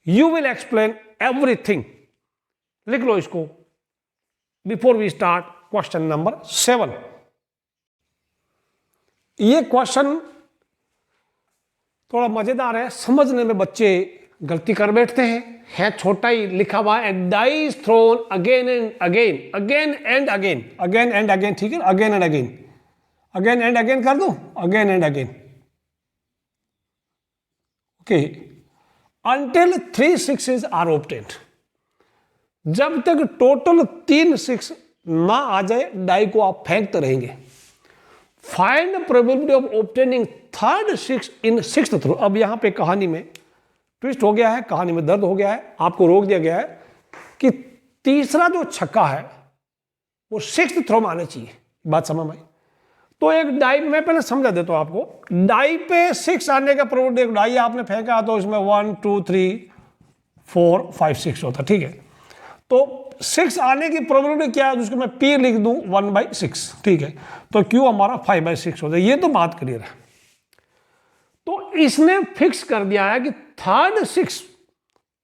यू विल एक्सप्लेन एवरीथिंग। लिख लो इसको before we start question number 7। ये क्वेश्चन थोड़ा मजेदार है, समझने में बच्चे गलती कर बैठते हैं, है छोटा ही लिखा हुआ है, dice thrown again and again, again and again, again and again, ठीक है, again and again, again and again कर दूं, again and again, okay, until 3 6s are obtained. जब तक टोटल 3 6 ना आ जाए डाई को आप फेंकते रहेंगे। Find probability of obtaining third 6 in 6th throw. अब यहां पे कहानी में ट्विस्ट हो गया है, कहानी में दर्द हो गया है, आपको रोक दिया गया है कि तीसरा जो छक्का है वो 6th थ्रो में आना चाहिए, बात समझ में आई। तो एक डाई, मैं पहले समझा देता हूं आपको, डाई पे 6 आने का प्रोबेबिलिटी, डाई आपने फेंका तो इसमें 1 2 3 4 5 6 होता, ठीक है। तो 6 आने की प्रोबेबिलिटी क्या है, उसको मैं P लिख दूं 1/6, ठीक है। तो Q हमारा 5/6 हो जाए, ये तो बात क्लियर है। तो इसने फिक्स कर दिया है कि थर्ड 6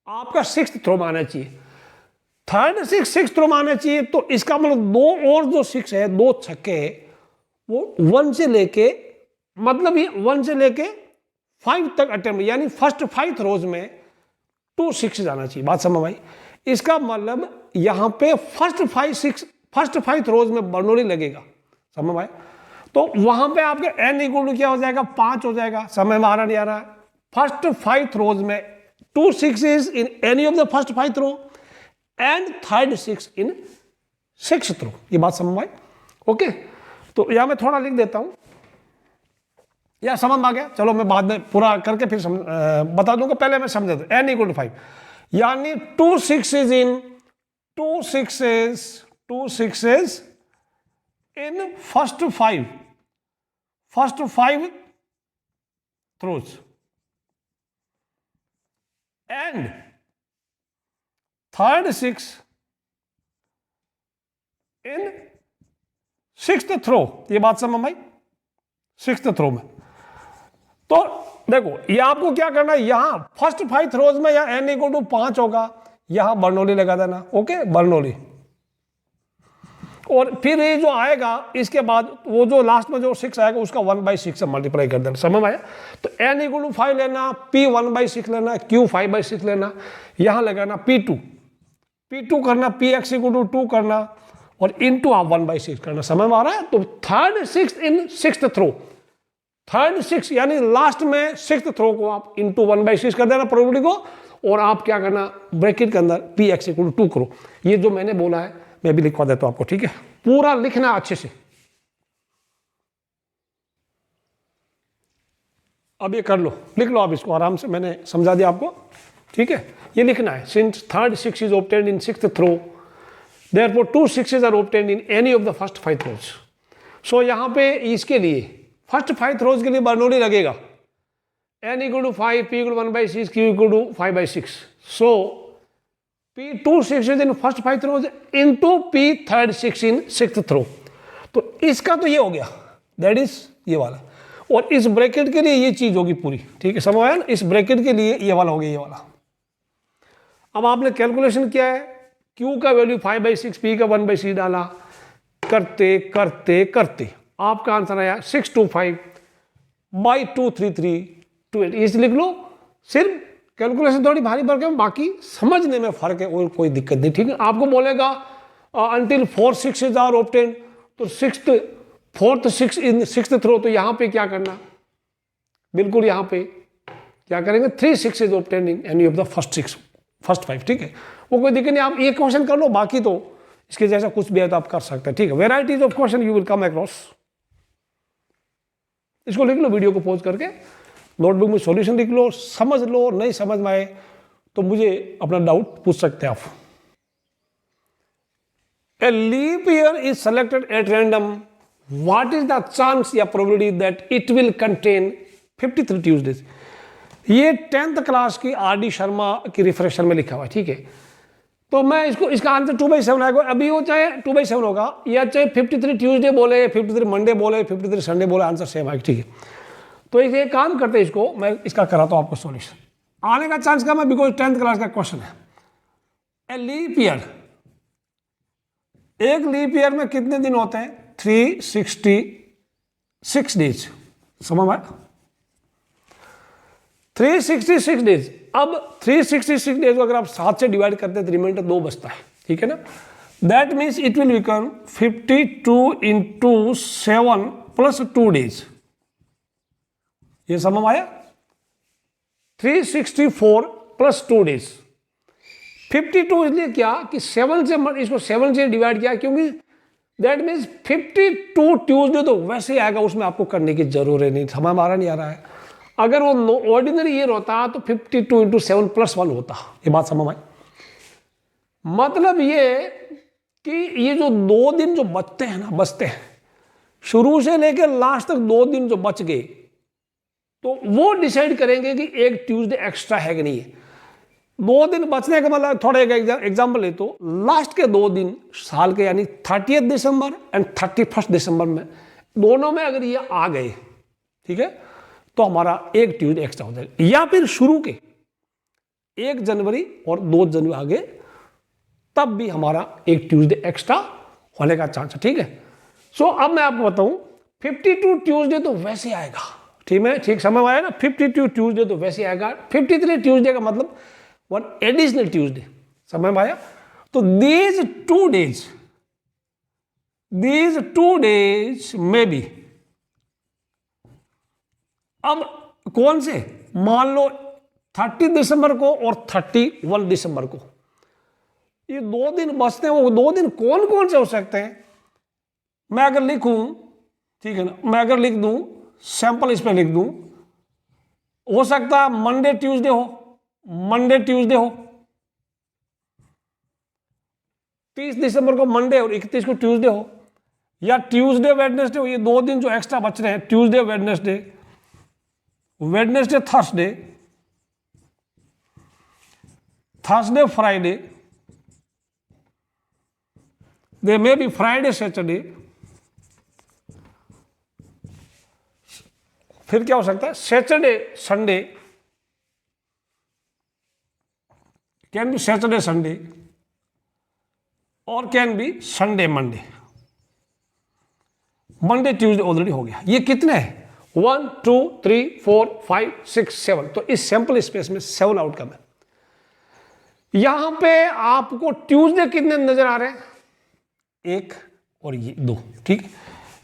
आपका 6th थ्रो में आना चाहिए, थर्ड 6 थ्रो में आना चाहिए। तो इसका मतलब 2 और जो 6 है, 2 छक्के वो 1 से लेके, मतलब ये 1 से लेके 5 तक अटेम्प्ट, यानी फर्स्ट 5 थ्रोज में 2 6 आना चाहिए, बात समझ आई। इसका मतलब यहां पे फर्स्ट 5 थ्रोज में बर्नौली लगेगा, समझ में आए। तो वहां पे आपके n इक्वल क्या हो जाएगा, 5 हो जाएगा, समय में आ रहा नहीं आ रहा है। फर्स्ट 5 थ्रोज में 2 6s in any of the first 5 throw and third 6 in 6th throw, ये बात समझ में आई, ओके। तो यहां मैं थोड़ा लिख देता हूं, या समझ में आ गया। चलो मैं बाद में पूरा करके फिर बता दूंगा, पहले मैं समझा दूं। n इक्वल टू 5 यानी 2 6s in 2 6s in first 5 throws and third 6 in 6th throw, ये बात समझ में आई, 6th थ्रो में। तो देखो ये आपको क्या करना है, यहां फर्स्ट 5 थ्रोज में या n इक्वल टू 5 होगा, यहां बर्नौली लगा देना, ओके, बर्नौली। और फिर ये जो आएगा इसके बाद वो जो लास्ट में जो 6 आएगा उसका 1/6 से मल्टीप्लाई कर देना, समझ में आया। तो n इक्वल टू 5 लेना, P 1/6 लेना, Q 5/6 लेना, यहां लगाना P2 करना, Px इक्वल टू 2 करना और इनटू आप 1/6 करना, समझ में आ रहा है। तो third 6 in 6th throw, third 6 यानी लास्ट में 6th थ्रो को आप इनटू 1/6 कर देना प्रोबेबिलिटी को, और आप क्या करना, ब्रैकेट के अंदर Px इक्वल टू 2 करो। ये जो मैंने बोला है मैं भी लिखवा देता हूं आपको, ठीक है, पूरा लिखना अच्छे से। अब ये कर लो, लिख लो आप इसको आराम से, मैंने समझा दिया आपको, ठीक है। ये लिखना है, since third 6 is obtained in 6th throw, therefore 2 6s are obtained in any of the first 5 throws. So यहां पे इसके लिए फर्स्ट 5 थ्रोज के लिए बर्नौली लगेगा, n equal to 5, P equal 1/6, Q equal to 5/6। So P 2 6s in first 5 throws into P third 6 in 6th throw. तो इसका तो ये हो गया, दैट इज ये वाला, और इस ब्रैकेट के लिए ये चीज होगी पूरी, ठीक है, समझ आया ना, इस ब्रैकेट के लिए ये वाला हो गया, ये वाला। अब आपने कैलकुलेशन किया है, Q का वैल्यू 5/6, P का 1/C डाला, करते करते करते आपका आंसर आया 625/23328। इसे लिख लो, सिर्फ कैलकुलेशन थोड़ी भारी फर्क है, बाकी समझने में फर्क है और कोई दिक्कत नहीं, ठीक है। आपको बोलेगा अंटिल 4 6s आर ऑब्टेन्ड, तो सिक्स्थ थ्रो, तो यहां पे क्या करना, बिल्कुल यहां पे क्या करेंगे, 3 6s obtaining any of the first 5, ठीक है, वो कोई दिक्कत नहीं। आप एक क्वेश्चन कर लो, बाकी तो इसके जैसा कुछ भी है तो आप कर सकते हैं, ठीक है। Varieties of question you will come across. इसको लिख लो, वीडियो को पॉज करके नोटबुक में सॉल्यूशन लिख लो, समझ लो, नहीं समझ में आए तो मुझे अपना डाउट पूछ सकते हैं आप। A leap year is selected at random. What is the chance या probability that it will contain 53 Tuesdays? ये 10th क्लास की RD शर्मा की रिफ्रेशर में लिखा हुआ है, ठीक है। तो मैं इसका आंसर 2/7 आएगा। अभी वो चाहे 2/7 होगा या चाहे 53 ट्यूसडे बोले, 53 मंडे बोले, 53 संडे बोले, आंसर सेम आएगा, ठीक है। तो एक काम करते हैं, इसको मैं इसका कराता हूँ आपको सॉल्यूशन। आने का चांस कम है बिकॉज 10th क्लास का क्वेश्चन है। ए लीप ईयर, एक लीप ईयर में कितने दिन होते हैं, 366 डेज, समझ में, 366 डेज। अब 366 डेज को अगर आप 7 से डिवाइड करते हैं तो रिमाइंडर 2 बचता है, ठीक है ना। That means it will become 52 × 7 + 2 days. ये समझ आया, 364 + 2 डेज। 52 इसलिए क्या कि 7 से इसको 7 से डिवाइड किया, क्योंकि दैट मीन्स 52 ट्यूसडे तो वैसे आएगा, उसमें आपको करने की जरूरत नहीं, समझ में आ रहा नहीं आ रहा है। अगर वो ऑर्डिनरी ईयर होता तो 52 × 7 + 1 होता। ये बात समझ में आई। मतलब ये कि ये जो 2 दिन जो बचते हैं ना, बचते हैं शुरू से लेकर लास्ट तक 2 दिन जो बच गए, तो वो डिसाइड करेंगे कि एक ट्यूसडे एक्स्ट्रा है कि नहीं है। 2 दिन बचने का मतलब, थोड़ा एक एग्जाम्पल ले तो, लास्ट के 2 दिन साल के यानी 30 दिसंबर एंड 31 दिसंबर में, दोनों में अगर ये आ गए, ठीक है, तो हमारा एक ट्यूसडे एक्स्ट्रा हो जाएगा। या फिर शुरू के 1 जनवरी और 2 जनवरी आगे, तब भी हमारा एक ट्यूसडे एक्स्ट्रा होने का चांस है, ठीक है। सो अब मैं आपको बताऊं, 52 ट्यूसडे तो वैसे आएगा, ठीक है, ठीक समझ आया ना। 52 ट्यूसडे तो वैसे आएगा। 53 ट्यूसडे का मतलब 1 एडिशनल ट्यूसडे, समझ में आया। तो these 2 days में भी, अब कौन से, मान लो 30 दिसंबर को और 31 दिसंबर को, ये 2 दिन बचते हैं। वो 2 दिन कौन कौन से हो सकते हैं, मैं अगर लिखूं, ठीक है ना, मैं अगर लिख दूं सैंपल, इस पे लिख दूं, हो सकता है मंडे ट्यूसडे हो, 30 दिसंबर को मंडे और 31 को ट्यूसडे हो, या ट्यूसडे वेडनेसडे हो। ये 2 दिन जो एक्स्ट्रा बच रहे हैं, Tuesday Wednesday, Thursday, Friday, they may be Friday Saturday. फिर क्या हो सकता है, Saturday Sunday, can be Saturday Sunday, और can be Sunday Monday. Monday Tuesday already हो गया। ये कितने हैं, 1 2 3 4 5 6 7। तो इस सैंपल स्पेस में 7 आउटकम है। यहां पे आपको ट्यूसडे कितने नजर आ रहे हैं, 1 और ये 2, ठीक।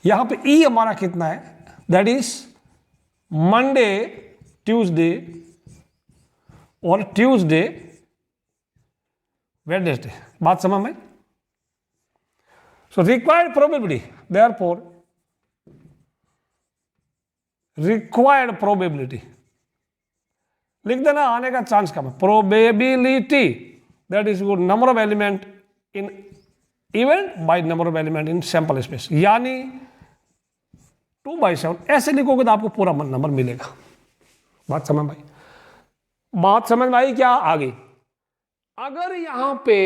यहां पे ई हमारा कितना है, दैट इज मंडे ट्यूसडे और ट्यूसडे वेडनेसडे। बात समझ में। So required probability, therefore required probability लिख देना, आने का चांस कम है। Probability that is number of element in event by number of element in sample space, यानी 2/7। ऐसे लिखोगे तो आपको पूरा नंबर मिलेगा। बात समझ में आई, बात समझ में आई क्या आगे। अगर यहां पे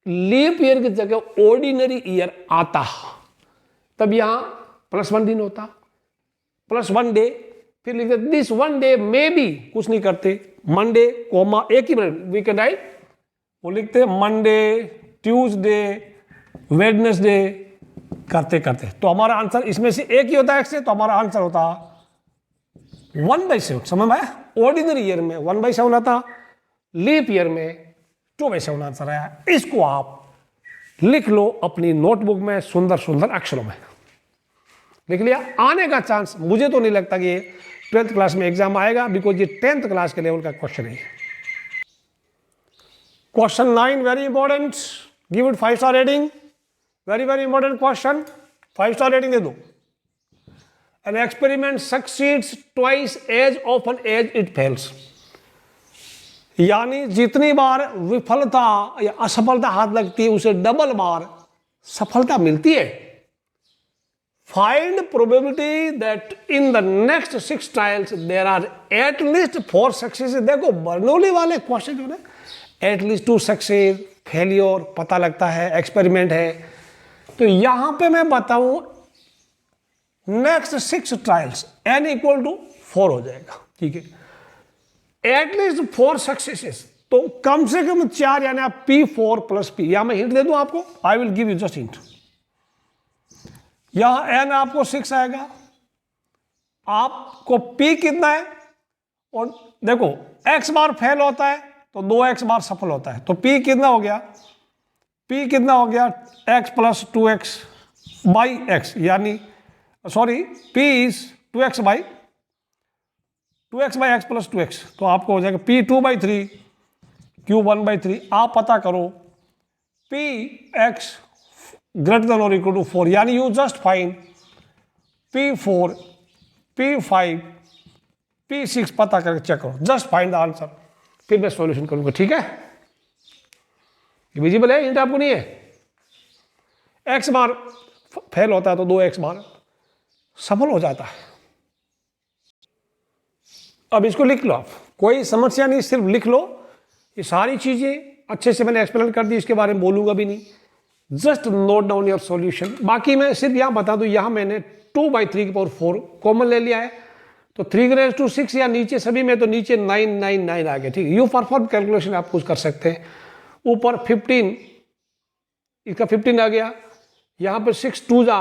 लीप ईयर की जगह ऑर्डिनरी ईयर आता, तब यहां +1 दिन होता, +1 डे, फिर लिखते दिस 1 डे मे बी, कुछ नहीं करते, मंडे कोमा एक ही मिनट वीकेंड राइट, वो लिखते मंडे, ट्यूसडे, वेडनेसडे, करते करते। तो हमारा आंसर इसमें से एक ही होता है x से, तो हमारा आंसर होता 1/7। समझ में आया? ऑर्डिनरी ईयर में 1/7 आता, लीप ईयर में 2/7 आंसर आया। इसको आप लिख लो अपनी नोटबुक में सुंदर सुंदर अक्षरों में। लिख लिया? आने का चांस मुझे तो नहीं लगता कि 12th क्लास में एग्जाम आएगा, बिकॉज ये 10th क्लास के लेवल का क्वेश्चन है। Question 9 very important, give it 5 star rating, very very important question, 5 star rating दे दो। An experiment succeeds twice as often as it fails. यानी जितनी बार विफलता या असफलता हाथ लगती है उसे डबल बार सफलता मिलती है। Find probability that in the next 6 trials there are at least 4 successes। देखो बर्नौली वाले क्वेश्चन जो है at least 2 सक्सेस, फेलियर पता लगता है, एक्सपेरिमेंट है। तो यहां पे मैं बताऊं नेक्स्ट 6 ट्रायल्स n = 4 हो जाएगा, ठीक है। एटलीस्ट 4 सक्सेसेस, तो कम से कम 4, यानी आप P4 + P। यहां मैं हिंट दे दूं आपको, आई will give you just hint. यहां n आपको 6 आएगा, आपको P कितना है, और देखो x बार फेल होता है तो 2x बार सफल होता है, तो P कितना हो गया, P कितना हो गया x + 2x / x, यानी sorry P is 2x / x + 2x, तो आपको हो जाएगा P 2/3 Q 1/3। आप पता करो Px ≥ 4, यानी you just find P4, P5, P6 पता करके चेक करो, जस्ट फाइंड द आंसर, फिर मैं सॉल्यूशन करूंगा, ठीक है। ये विजिबल है, हिंट आपको नहीं है। x बार फेल होता है तो 2x बार सफल हो जाता है। अब इसको लिख लो आप, कोई समस्या नहीं, सिर्फ लिख लो। ये सारी चीजें अच्छे से मैंने एक्सप्लेन कर दी, इसके बारे में बोलूंगा भी नहीं, just note down your solution. बाकी मैं सिर्फ यहां बता दूं, यहां मैंने 2/3 कॉमन ले लिया है, तो 3⁻⁶ या नीचे सभी में तो नीचे 999 आ गया, ठीक है। यू परफॉर्म कैलकुलेशन आप कुछ कर सकते हैं। ऊपर 15, इसका 15 आ गया, यहां पे 6 2 जा,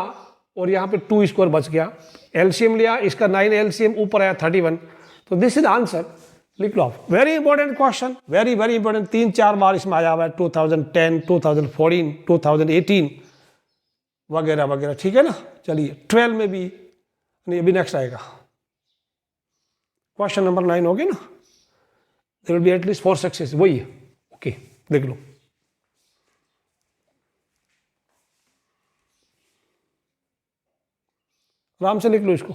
और यहां पे 2 स्क्वायर बच गया, एलसीएम लिया, इसका 9 एलसीएम ऊपर आया 31, तो दिस इज आंसर। लिख लो आप, very important question, very very important, 3-4 बार इसमें आया हुआ है, 2010, 2014, 2018 वगैरह वगैरह, ठीक है ना। चलिए 12 में भी, नहीं अभी नेक्स्ट आएगा क्वेश्चन नंबर 9 हो गया ना, there will be at least 4 success, वही है, ओके देख लो। आराम से लिख लो इसको।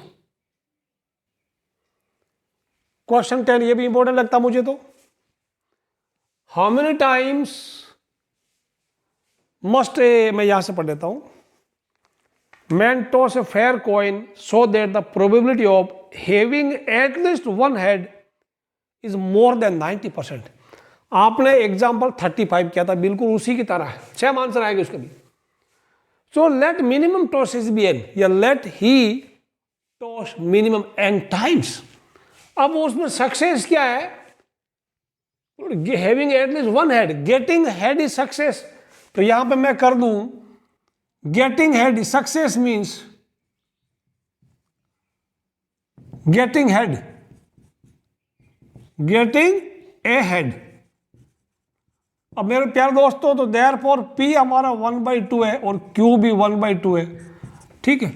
क्वेश्चन 10, ये भी इंपॉर्टेंट लगता मुझे तो। हाउ मेनी टाइम्स मस्ट, मैं यहां से पढ़ लेता हूं, man toss a fair coin so that the probability of having at least 1 head is more than 90%। आपने एग्जाम्पल 35 किया था, बिल्कुल उसी की तरह है, सेम आंसर आएगा उसका भी। So let minimum tosses be n, या let he toss minimum n times। अब उसमें सक्सेस क्या है, having at least 1 head, getting head is success, तो यहां पे मैं कर दूं getting head is success means getting a head। अब मेरे प्यारे दोस्तों, तो देयरफॉर P हमारा 1/2 है और Q भी 1/2 है, ठीक है।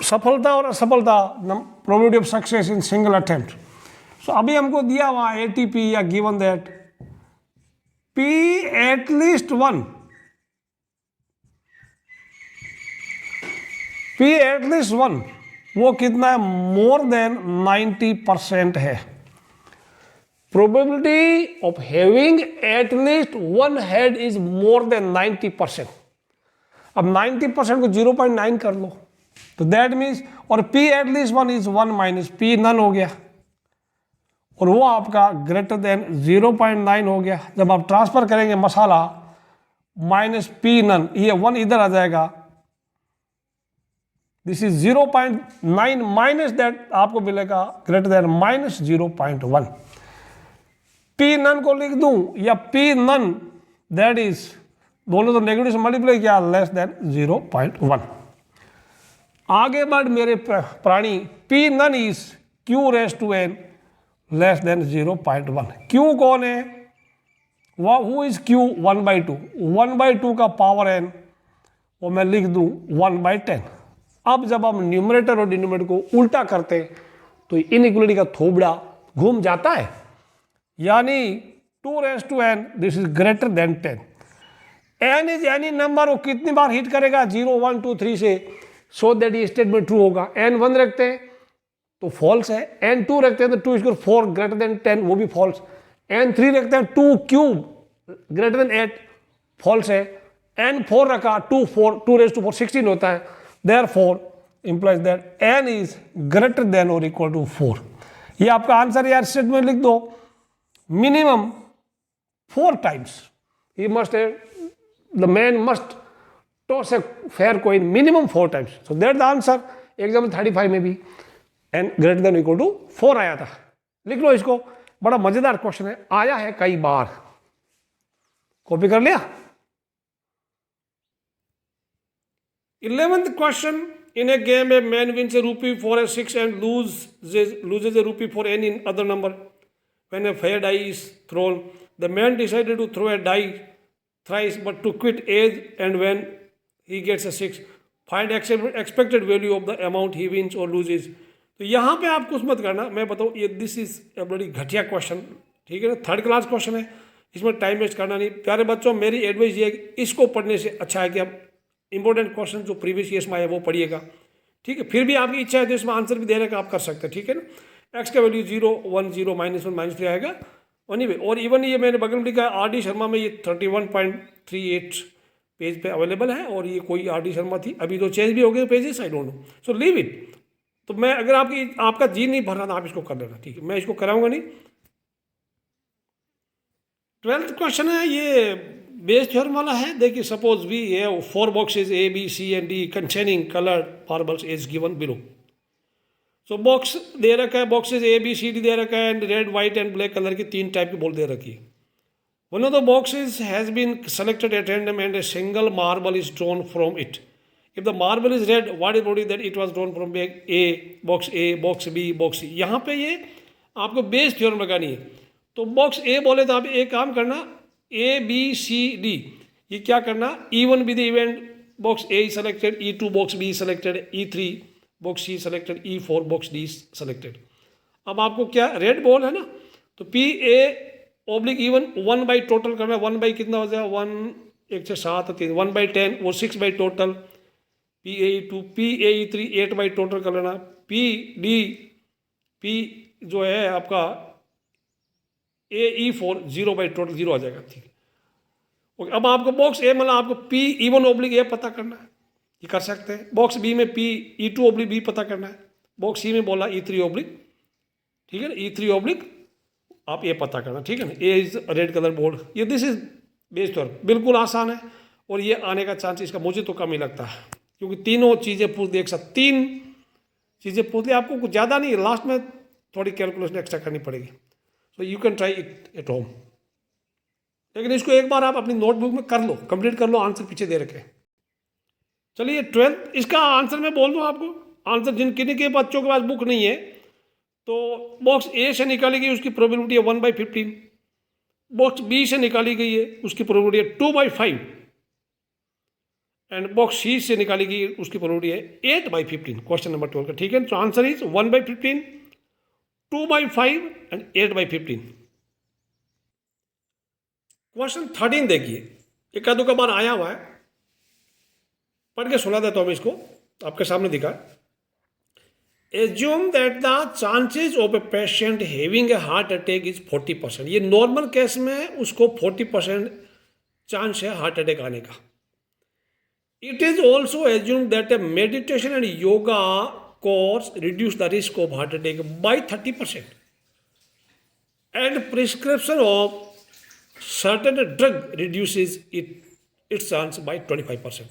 सफलता और असफलता, probability of success in single attempt. So अभी हमको दिया हुआ ATP या given that P at least 1, P at least 1 वो कितना है, मोर देन 90% है। Probability of having at least 1 head is more than 90%। अब 90% को 0.9 कर लो, तो दैट मीन्स, और P at least 1 is 1 - P none हो गया, और वो आपका ग्रेटर देन 0.9 हो गया। जब आप ट्रांसफर करेंगे मसाला -P नन, ये 1 इधर आ जाएगा, दिस इज 0.9 माइनस दैट आपको मिलेगा greater than minus 0.1। P none को लिख दूं या पी नन दैट इज दोनों तो नेगेटिव से मल्टीप्लाई किया लेस देन 0.1। आगे बढ़ मेरे प्राणी, P none is Q raise to N less than 0.1। Q कौन है? Who is Q? 1/2। 1/2 का पावर एन वो मैं लिख दूं 1/10। अब जब हम न्यूमरेटर और डिनोमिनेटर को उल्टा करते तो इनइक्वालिटी का थोबड़ा घूम जाता है, यानी 2 raise to N this is greater than 10। N is any number, वो कितनी बार हिट करेगा 0 1 2 3 से, सो दैट ये स्टेटमेंट ट्रू होगा। एन 1 रखते हैं तो फॉल्स है, एन 2 रखते हैं तो 2 स्क्वायर 4 ग्रेटर देन 10 वो भी फॉल्स, एन 3 रखते हैं 2 क्यूब ग्रेटर देन 8 फॉल्स है, एन 4 रखा 2 रेस टू 4 16 होता है, therefore implies that N is greater than और इक्वल टू 4। ये आपका आंसर यार, स्टेटमेंट लिख दो minimum 4 times he must the man must toss a fair coin minimum 4 times, so that the answer. Example 35 में भी N greater than equal to 4 आया था। लिख लो इसको, बड़ा मजेदार क्वेश्चन है, आया है कई बार। कॉपी कर लिया? 11th question, in a game a man wins a rupee for a 6 and loses a rupee for any other number. When a fair die is thrown, the man decided to throw a die thrice but to quit age, and when he gets a 6 find expected value of the amount he wins or loses. तो यहाँ पे आप कुछ मत करना, मैं बताऊँ ये दिस इज ए बड़ी घटिया क्वेश्चन, ठीक है ना, 3rd क्लास क्वेश्चन है, इसमें टाइम वेस्ट करना नहीं। प्यारे बच्चों, मेरी एडवाइस ये है कि इसको पढ़ने से अच्छा है कि आप इंपॉर्टेंट क्वेश्चन जो प्रीवियस ईयर्स में आए वो पढ़िएगा, ठीक है। फिर भी आपकी इच्छा है तो इसमें आंसर भी देने का आप कर सकते हैं, ठीक है ना। एक्स का वैल्यू 0 1 0 -1 -3 आएगा एनीवे। और इवन ये मैंने बगल में लिखा आर डी शर्मा में, ये 31.38 पेज पे अवेलेबल है, और ये कोई आर डी शर्मा थी, अभी तो चेंज भी हो गए pages, I don't know, so leave it. तो मैं अगर आपका जी नहीं भर रहा था आप इसको कर लेना, ठीक है, मैं इसको कराऊंगा नहीं। 12th क्वेश्चन है, ये बेस थ्योरम वाला है। देखिए, suppose we have 4 boxes A B C and D containing coloured marbles as given below. So box दे रखा है, boxes A B C D दे रखा है, and red white and black colour की 3 टाइप की बॉल दे रखी है। One of the boxes has been selected at random and a single marble is drawn from it. If the marble is red, what is probability that it was drawn from box A, box B, box C? यहाँ पे ये आपको बेस थ्योरम लगानी है। तो बॉक्स A बोले तो आप एक काम करना, A B C D, ये क्या करना, E1 be the event, box A is selected, E2 box B is selected, E3 box C is selected, E4 box D is selected। अब आपको क्या रेड बॉल है ना, तो P A oblique E1 1 by total करना, 1 by कितना हो जाएगा 1 1 से 7 3 1 by 10 और 6 by total, PAE2 PAE3 8 by total कर लेना, P जो है आपका AE4 0 by टोटल 0 आ जाएगा, ठीक है। ओके, अब आपको बॉक्स ए मतलब आपको PE1 ओब्लिक ए पता करना है, ये कर सकते हैं। बॉक्स बी में PE2 ओब्लिक बी पता करना है। बॉक्स सी में बोला E3 ओब्लिक, ठीक है ना, E3 ओब्लिक आप ये पता करना, ठीक है ना। ए इज रेड कलर बोर्ड, ये दिस इज बेस थ्योरम, बिल्कुल आसान है, और ये आने का चांस इसका मुझे तो कम ही लगता है, क्योंकि तीनों चीज़ें पूछ दी, एक साथ 3 चीज़ें पूछ ली, आपको कुछ ज़्यादा नहीं, लास्ट में थोड़ी कैलकुलेशन एक्स्ट्रा करनी पड़ेगी। So you can try it at home, लेकिन इसको एक बार आप अपनी नोटबुक में कर लो, कंप्लीट कर लो, आंसर पीछे दे रखे। चलिए 12th, इसका आंसर मैं बोल दूँ आपको। आंसर जिनके बच्चों के पास बुक नहीं है तो बॉक्स ए से निकाली गई उसकी प्रोबेबिलिटी है 1/15, बॉक्स बी से निकाली गई है उसकी प्रोबेबिलिटी है 2/5, एंड बॉक्स सी से निकाली गई उसकी प्रोबेबिलिटी है 8/15। क्वेश्चन नंबर 12 का, ठीक है। तो आंसर इज 1/15, 2/5 एंड 8/15। क्वेश्चन 13 देखिए, एक आधो का बार आया हुआ है, पढ़ के सुना देता हूं मैं इसको, आपके सामने दिखा। Assume that the chances of a patient having a heart attack is 40%। ये नॉर्मल केस में उसको 40% चांस है हार्ट अटैक आने का। It is also assumed that a meditation and yoga course reduce the risk of heart attack by 30%, and prescription of certain drug reduces its chance by 25%.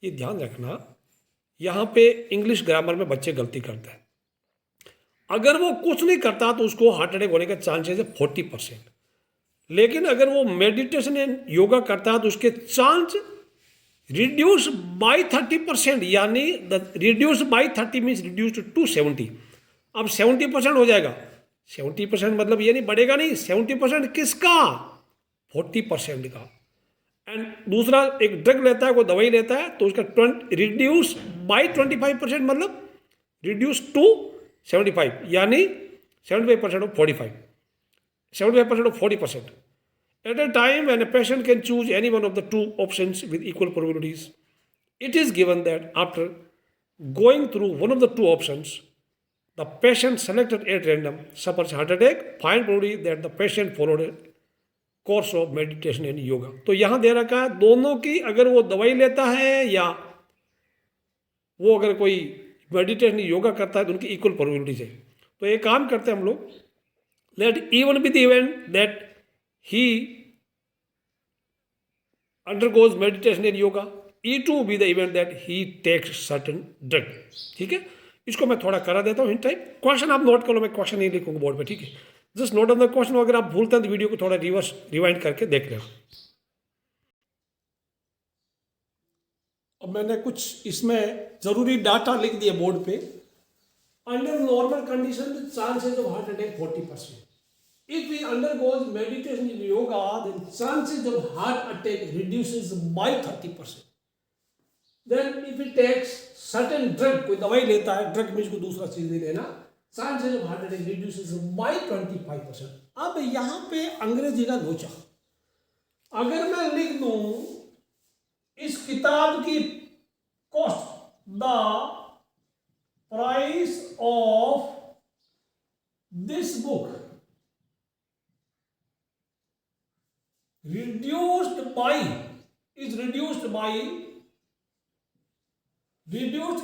ये ध्यान रखना, यहाँ पे इंग्लिश ग्रामर में बच्चे गलती करते हैं। अगर वो कुछ नहीं करता तो उसको हार्ट अटैक होने का चांसेस है 40%। लेकिन अगर वो मेडिटेशन एंड योगा करता है तो उसके चांस रिड्यूस बाई 30%, यानी reduce by 30 means reduce to 70। अब 70% हो जाएगा। 70% मतलब ये नहीं बढ़ेगा, नहीं, 70% किसका? 40% का। एंड दूसरा, एक ड्रग लेता है, कोई दवाई लेता है तो उसका रिड्यूस बाई 25% मतलब रिड्यूस टू 75, यानी 75% of 45, 75% of 40%. At a time when a patient can choose any one of the two options with equal probabilities, it is given that after going through one of the two options, the patient selected at random suffers heart attack. Find probability that the patient followed a course of meditation and yoga. तो यहाँ दे रखा है दोनों की, अगर वो दवाई लेता है या वो अगर कोई मेडिटेशन योगा करता है तो उनकी इक्वल प्रोबेबिलिटीज है। तो एक काम करते हैं हम लोग, let E one be the event that he undergoes meditation and yoga, E2 be the event that he takes certain drug। ठीक है, इसको मैं थोड़ा करा देता हूँ हिंट टाइप। क्वेश्चन आप नोट कर लो, मैं क्वेश्चन नहीं लिखूंगा बोर्ड पे, ठीक है। Just note on the question, अगर आप भूलते हैं तो वीडियो को थोड़ा रिवर्स रिवाइंड करके देख लेना। अब मैंने कुछ इसमें जरूरी डाटा लिख दिया बोर्ड पे। Under normal condition chances of heart attack 40%। If he undergoes meditation in yoga, then chances of heart attack reduces by 30%. Then if he takes certain drug, कोई दवाई लेता है, ड्रग में कोई दूसरा चीज नहीं लेना, chances of heart attack reduces by 25%. अब यहाँ पे अंग्रेजी का लोचा, अगर मैं लिख दूं इस किताब की cost, the price of this book reduced by is reduced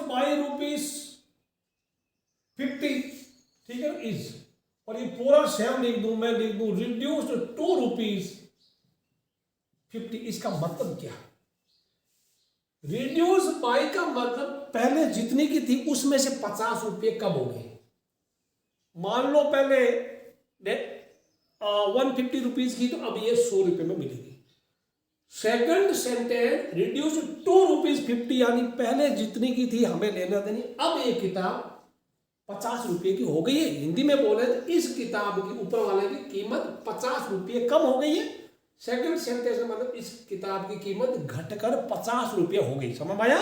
by rupees 50, ठीक है, इज, और ये पूरा सेम लिख दूं, मैं लिख दूं reduced to rupees 50। इसका मतलब क्या? रिड्यूस बाय का मतलब पहले जितनी की थी उसमें से 50 रुपये कम हो गए। मान लो पहले 150 रुपीज की, तो अब ये 100 रुपये में मिलेगी। सेकंड सेंटेंस रिड्यूस टू ₹50, यानी पहले जितनी की थी हमें लेना देनी, अब ये किताब 50 रुपये की हो गई है। हिंदी में बोले तो इस किताब की ऊपर वाले की कीमत 50 रुपये कम हो गई है। सेकंड सेंटेंस में मतलब इस किताब की कीमत घटकर 50 रुपये हो गई। समझ आया?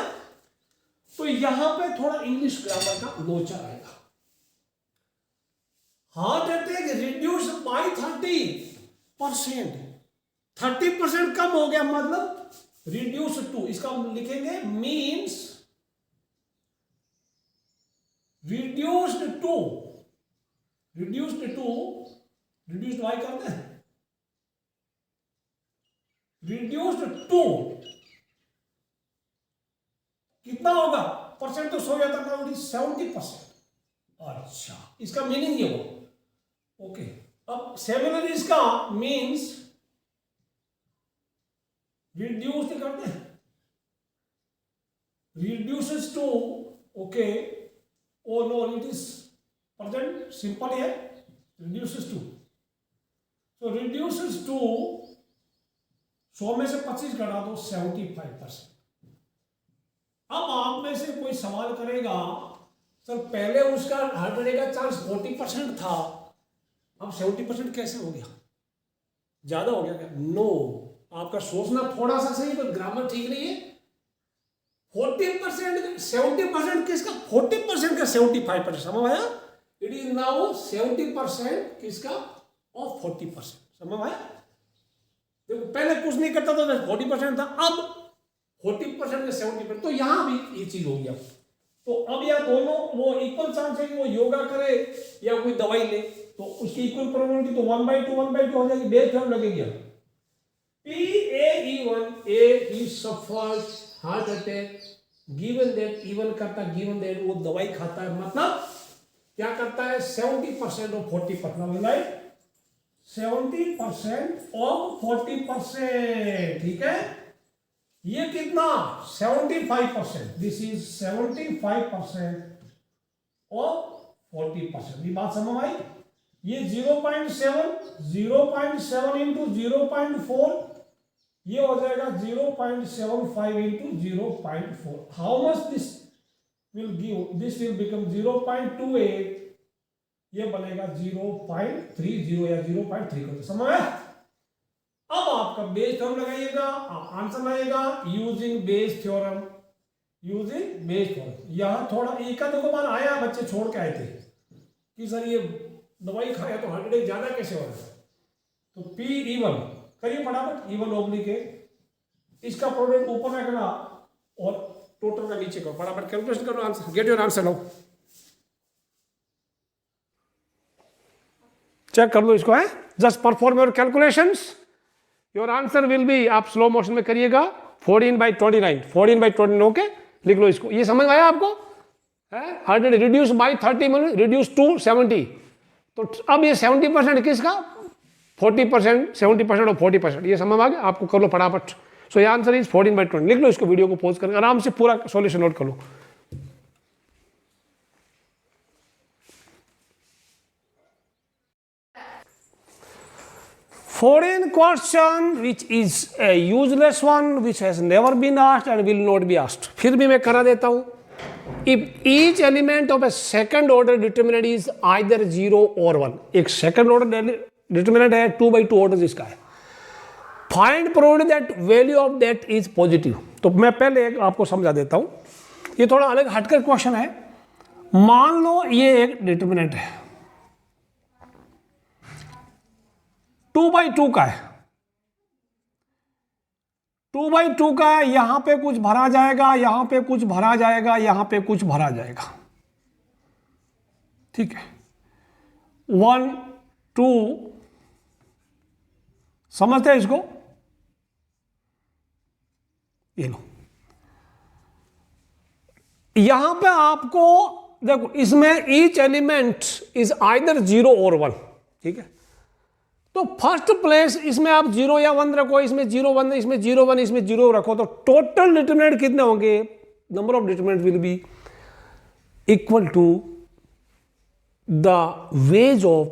तो यहां पे थोड़ा इंग्लिश ग्रामर का लोचा आएगा। हार्ट अटैक रिड्यूस बाय 30%, 30% कम हो गया मतलब रिड्यूस टू, इसका हम लिखेंगे means reduced to, reduced by करते हैं, रिड्यूस्ड टू कितना होगा? परसेंट तो सो जाता है 70%। अच्छा, इसका मीनिंग ये हो, ओके। अब सिमिलर इसका मीन्स रिड्यूस्ड करते हैं, reduces to, okay, oh no it is present simple है, रिड्यूसेस टू, तो रिड्यूसेस टू 100 में से 25 घटा दो 75%। अब आप में से कोई सवाल करेगा सर पहले उसका हार्ट अटैक का चांस 40% था, अब 70% कैसे हो गया? ज्यादा हो गया क्या? नो, आपका सोचना थोड़ा सा सही पर ग्रामर ठीक नहीं है। 40% 70% किसका? 40% का 75%। समझ आया? इट इज नाउ 70% किसका? ऑफ 40%। समझ आया? देखो पहले कुछ नहीं करता था 40% था, अब 40% का 70%, तो यहां भी ये चीज हो गया। तो अब या दोनों वो इक्वल चांस है कि वो योगा करे या कोई दवाई ले, तो उसकी इक्वल प्रोबेबिलिटी तो 1/2 हो जाएगी। बेस टर्म लगेगी। PAE1 he suffered heart attack given that, even करता given that वो दवाई खाता है, मतलब क्या करता है? 70% और 40%, राइट? 70% और 40%, ठीक है। ये कितना 75%, दिस इज 75% ऑफ 40%। ये बात समझ आई? ये 0.7 इंटू 0.4, ये हो जाएगा 0.75 into 0.4। How much this will give? This will become 0.28, ये बनेगा 0.30 या 0.3। समझ आया? अब आपका बेस थ्योरम लगाइएगा, आप आंसर लाइएगा using Bayes theorem. Using Bayes theorem. यहां थोड़ा एक आध बार आया, बच्चे छोड़ के आए थे कि सर ये दवाई खाया तो 100 ज्यादा कैसे हो रहा है। तो पी इवन करिए फटाफट, इवन ओब्लिक है, इसका प्रोडक्ट ऊपर रखना और टोटल का नीचे करो, फटाफट कैलकुलेशन करो, आंसर गेट योर आंसर। लो चेक कर लो इसको, है just perform your calculations. Your answer will be, आप स्लो मोशन में करिएगा, 14/29, 14/29। ओके, लिख लो इसको। ये समझ आया आपको? है 100 रिड्यूस बाई 30 मतलब रिड्यूस टू 70। तो अब ये 70% किसका? 40%, 70% और 40%। ये समझ आ गया आपको? कर लो फटाफट। सो ये आंसर इज 14/20। लिख लो इसको, वीडियो को पॉज करके आराम से पूरा सॉल्यूशन नोट कर लो। Foreign question which is a useless one, which has never been asked and will not be asked. फिर भी मैं करा देता हूं। If each element of a second order determinant is either 0 or 1, एक second order determinant है 2/2 order जिसका है, find probability that value of that is positive। तो मैं पहले एक आपको समझा देता हूं, ये थोड़ा अलग हटकर क्वेश्चन है। मान लो ये एक डिटर्मिनेंट है, 2/2 का है, 2/2 का है, यहां पे कुछ भरा जाएगा, यहां पे कुछ भरा जाएगा, यहां पे कुछ भरा जाएगा, ठीक है। 1 2 समझते हैं इसको? ये लो, यहां पे आपको देखो, इसमें ईच एलिमेंट इज आइदर 0 और 1, ठीक है। तो फर्स्ट प्लेस इसमें आप 0 या 1 रखो, इसमें 0 1, इसमें 0 1, इसमें 0 रखो, तो टोटल डिटरमिनेंट कितने होंगे? Number of determinant will be equal to the ways of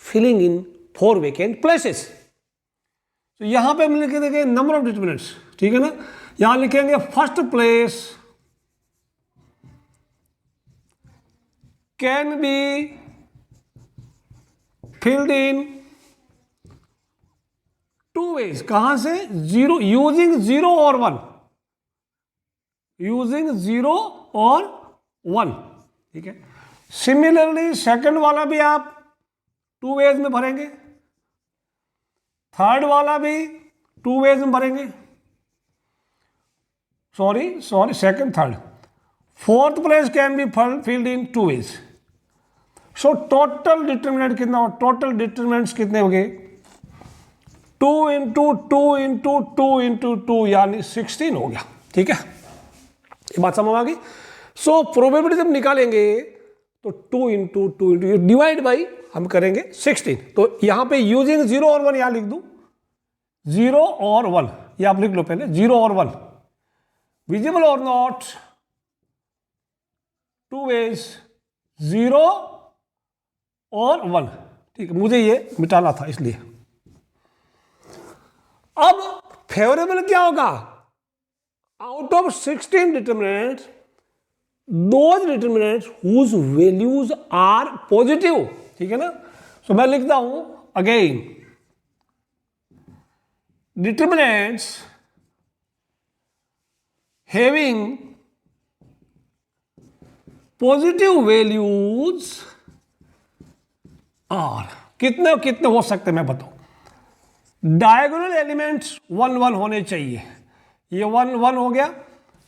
filling in 4 vacant places. तो यहां पे हम लिखे देंगे नंबर ऑफ डिटरमिनेंट्स, ठीक है ना। यहां लिखेंगे first place can be filled in 2 ways। कहां से? 0 यूजिंग 0 और 1, यूजिंग 0 और 1, ठीक है। सिमिलरली सेकंड वाला भी आप 2 ways में भरेंगे, थर्ड वाला भी 2 ways में भरेंगे, sorry second third, fourth place can be filled in 2 ways। So total determinant कितना हो? टोटल डिटरमिनेंट्स कितने हो गए? 2 इंटू 2 इंटू 2 इंटू 2 यानी 16 हो गया, ठीक है। ये बात समझ आ गई? सो प्रोबेबिलिटी जब निकालेंगे तो 2 इंटू 2 इंटू डिवाइड बाई हम करेंगे 16। तो यहां पे यूजिंग 0 और 1 यहां लिख दूं, 0 और 1, ये आप लिख लो पहले, 0 और 1 विजिबल और नॉट, 2 ways 0 और 1, ठीक है। मुझे ये मिटाना था इसलिए। अब फेवरेबल क्या होगा? Out of 16 determinants, those determinants whose values are positive, ठीक है ना। सो मैं लिखता हूं again, determinants having positive values are, कितने कितने हो सकते मैं बताऊं? डायगोनल एलिमेंट्स 1 1 होने चाहिए, ये 1 1 हो गया,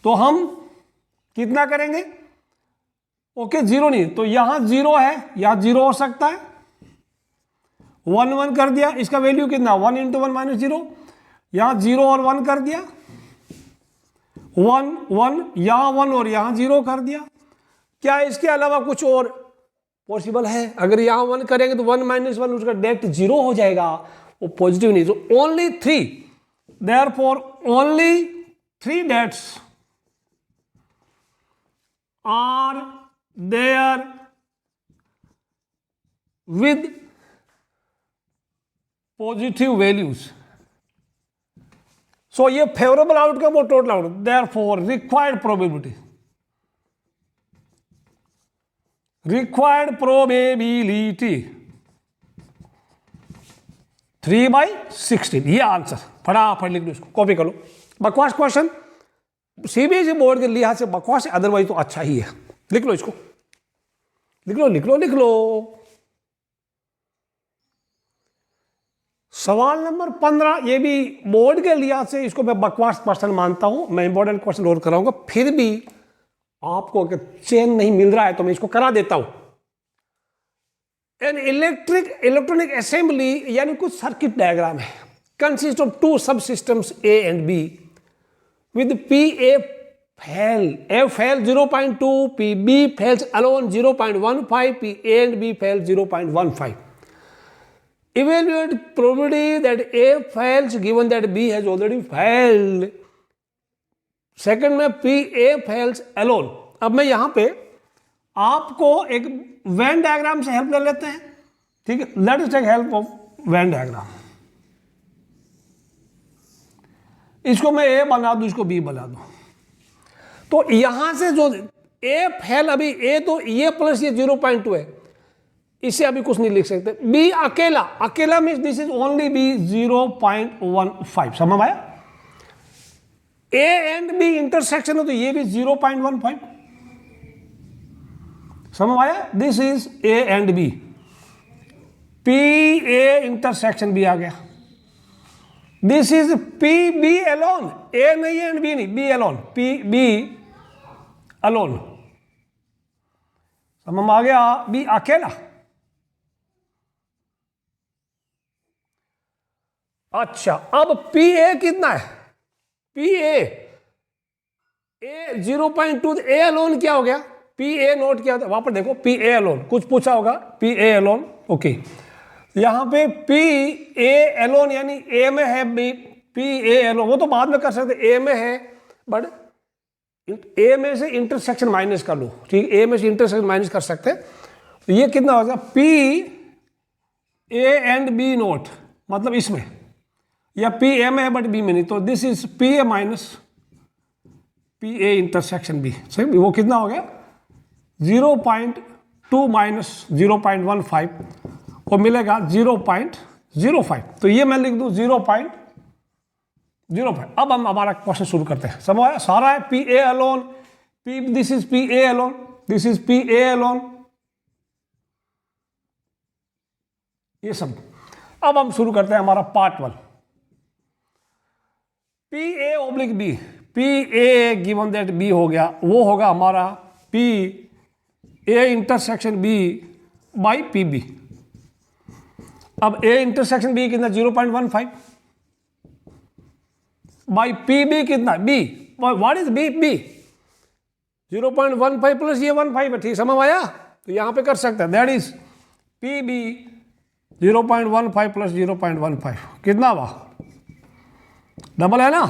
तो हम कितना करेंगे? ओके 0 नहीं, तो यहां 0 है, यहां 0 हो सकता है, 1 1 कर दिया, इसका वैल्यू कितना? 1 इंटू 1 माइनस 0, यहां 0 और 1 कर दिया, 1 1, यहां 1 और यहां 0 कर दिया। क्या इसके अलावा कुछ और पॉसिबल है? अगर यहां 1 करेंगे तो 1 माइनस 1 उसका डायरेक्ट 0 हो जाएगा, वो पॉजिटिव नहीं। तो only 3, therefore only 3 dates are there with positive values. So ये फेवरेबल आउटकम और total outcome. Therefore required probability 3/16. ये आंसर फटाफट लिख लो, इसको कॉपी कर लो. बकवास क्वेश्चन सीबीएसई बोर्ड के लिहाज से बकवास है, अदरवाइज तो अच्छा ही है. लिख लो इसको, लिख लो लिख लो लिख लो. सवाल नंबर 15, ये भी बोर्ड के लिहाज से इसको मैं बकवास क्वेश्चन मानता हूं. मैं इंपॉर्टेंट क्वेश्चन और कराऊंगा, फिर भी आपको अगर चेन नहीं मिल रहा है तो मैं इसको करा देता हूं. एन इलेक्ट्रॉनिक असेंबली यानी कुछ सर्किट डायग्राम है, कंसिस्ट ऑफ 2 सब systems A and be with P A fail 0.2, PB fails alone 0.15, PA and B fail 0.15. Evaluate probability that A fails given that B has already failed. Second में PA fails alone. अब मैं यहां पे आपको एक वेन डायग्राम से हेल्प ले लेते हैं, ठीक है. Let us take help of Venn diagram. इसको मैं A बना दूं, इसको B बना दूं. तो यहां से जो ए फेल, अभी ए तो ये प्लस ये 0.2 है, इसे अभी कुछ नहीं लिख सकते. बी अकेला, अकेला means this is only B 0.15. समझ आया. ए एंड बी इंटरसेक्शन है तो ये भी 0.15. समझ आया. This is A and B. P A intersection B आ गया. This is P B alone. A नहीं है एंड बी नहीं, B alone. P B alone. समझ आ गया. बी अकेला. अच्छा, अब पी ए कितना है? P A 0.2. ए अलोन क्या हो गया? पी ए नोट क्या होता है? वहां पर देखो, पी ए अलोन कुछ पूछा होगा. P A alone, okay. यहां पे पी ए अलोन यानी ए में है बी. पी ए अलोन वो तो बाद में कर सकते, ए में है, बट ए में से इंटरसेक्शन माइनस कर लो, ठीक. ए में से इंटरसेक्शन माइनस कर सकते हैं. तो ये कितना हो गया? P A and B not, मतलब इसमें, या पी ए में है बट बी में नहीं, तो this is P A minus P A intersection B. सही. वो कितना हो गया? 0.2 माइनस 0.15 और मिलेगा 0.05. तो ये मैं लिख दूं 0.05. अब हम हमारा क्वेश्चन शुरू करते हैं. समझ आया. सारा है P A alone, P this is P A alone, this is P A alone, ये सब. अब हम शुरू करते हैं हमारा part 1. P A oblique B. P A given that B हो गया, वो होगा हमारा P A intersection B by P B. अब ए इंटरसेक्शन बी कितना? 0.15 बाई पी बी कितना? B. What is B? B 0.15 plus ये 15 है, ठीक. समझ आया. तो यहां पे कर सकते हैं. That is P B 0.15 plus 0.15 कितना हुआ? डबल है ना.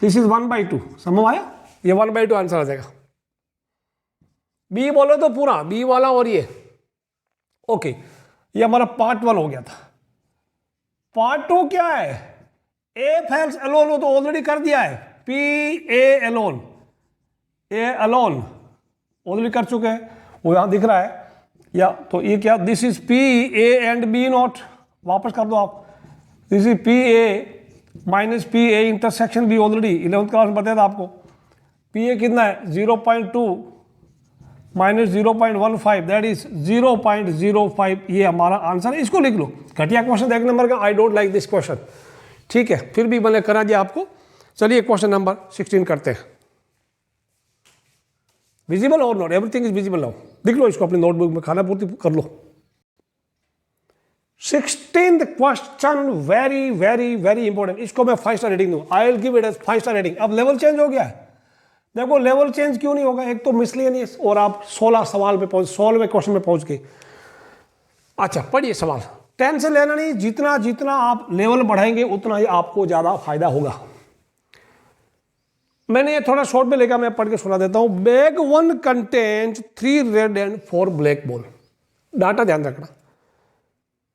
This is 1/2. समझ आया. ये 1/2 आंसर आ जाएगा. बी बोलो तो पूरा बी वाला और ये, ओके. ये हमारा पार्ट 1 हो गया था. पार्ट 2 क्या है? ए फेल्स अलोन, वो तो ऑलरेडी कर दिया है. P A alone, A alone already कर चुके हैं, वो यहां दिख रहा है. या तो ये क्या? This is P A and B not. वापस कर दो आप. This is P A minus P A intersection B. Already 11th class में बताया था आपको. पी ए कितना है? 0.2 माइनस 0.15, दैट इज 0.05. ये हमारा आंसर है. इसको लिख लो. घटिया क्वेश्चन 1 नंबर का. I don't like this question, ठीक है. फिर भी मैंने करा दिया आपको. चलिए क्वेश्चन नंबर 16 करते हैं. विजिबल और not? Everything is visible now. लिख लो इसको अपनी नोटबुक में, खाना पूर्ति कर लो. 16th question very very very important. इसको मैं 5 स्टार रेटिंग दूं. I will give it as 5 star rating. अब लेवल चेंज हो गया है. देखो लेवल चेंज क्यों नहीं होगा? एक तो मिसलेनियस और आप 16 सवाल पे पहुंच, 16वें क्वेश्चन में पहुंच गए. अच्छा पढ़िए सवाल. 10 से लेना नहीं, जितना जितना आप लेवल बढ़ाएंगे उतना ही आपको ज्यादा फायदा होगा. मैंने ये थोड़ा शॉर्ट में लेकर मैं पढ़ के सुना देता हूं। Bag 1 contains 3 red and 4 black ball. Data ध्यान रखना।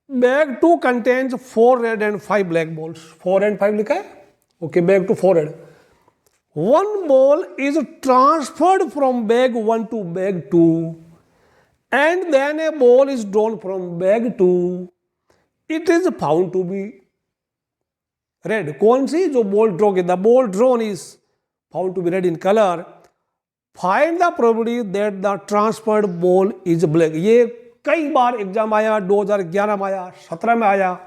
Bag 2 contains 4 red and 5 black balls. 4 and 5 लिखा है, okay. Bag 2 4 red. 1 ball is transferred from bag 1 to bag 2 and then a ball is drawn from bag 2. It is found to be red. कौन सी? जो बॉल ड्रॉ की, the ball drawn is found to be red in colour. Find the probability that the transferred ball is black. ये कई बार एग्जाम आया, 2011 में आया, 17 में आया,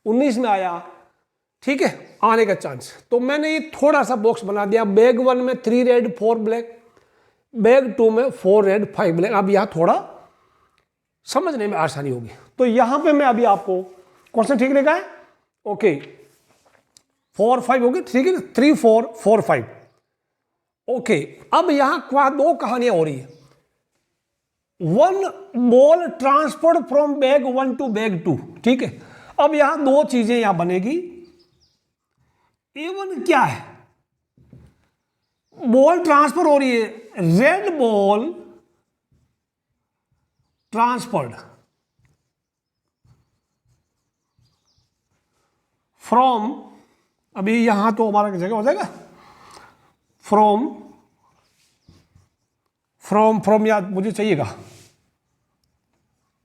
19 में आया, ठीक है, आने का चांस। तो मैंने ये थोड़ा सा बॉक्स बना दिया। बैग 1 में 3 रेड 4 ब्लैक, बैग 2 में 4 रेड 5 ब्लैक। अब यहां थोड़ा समझने में आसानी होगी। तो यहां पे मैं अभी आपको क्वेश्चन ठीक लिखा है, ओके। 4 5 होगी, ठीक है, 3 4 4 5, ओके। अब यहां 2 कहानियां हो रही है। 1 ball transferred from bag 1 to bag 2, ठीक है। अब यहां 2 चीजें यहां बनेगी। A1 क्या है? बॉल ट्रांसफर हो रही है, रेड बॉल ट्रांसफर्ड फ्रॉम, अभी यहां तो हमारा जगह हो जाएगा, फ्रॉम याद मुझे चाहिएगा,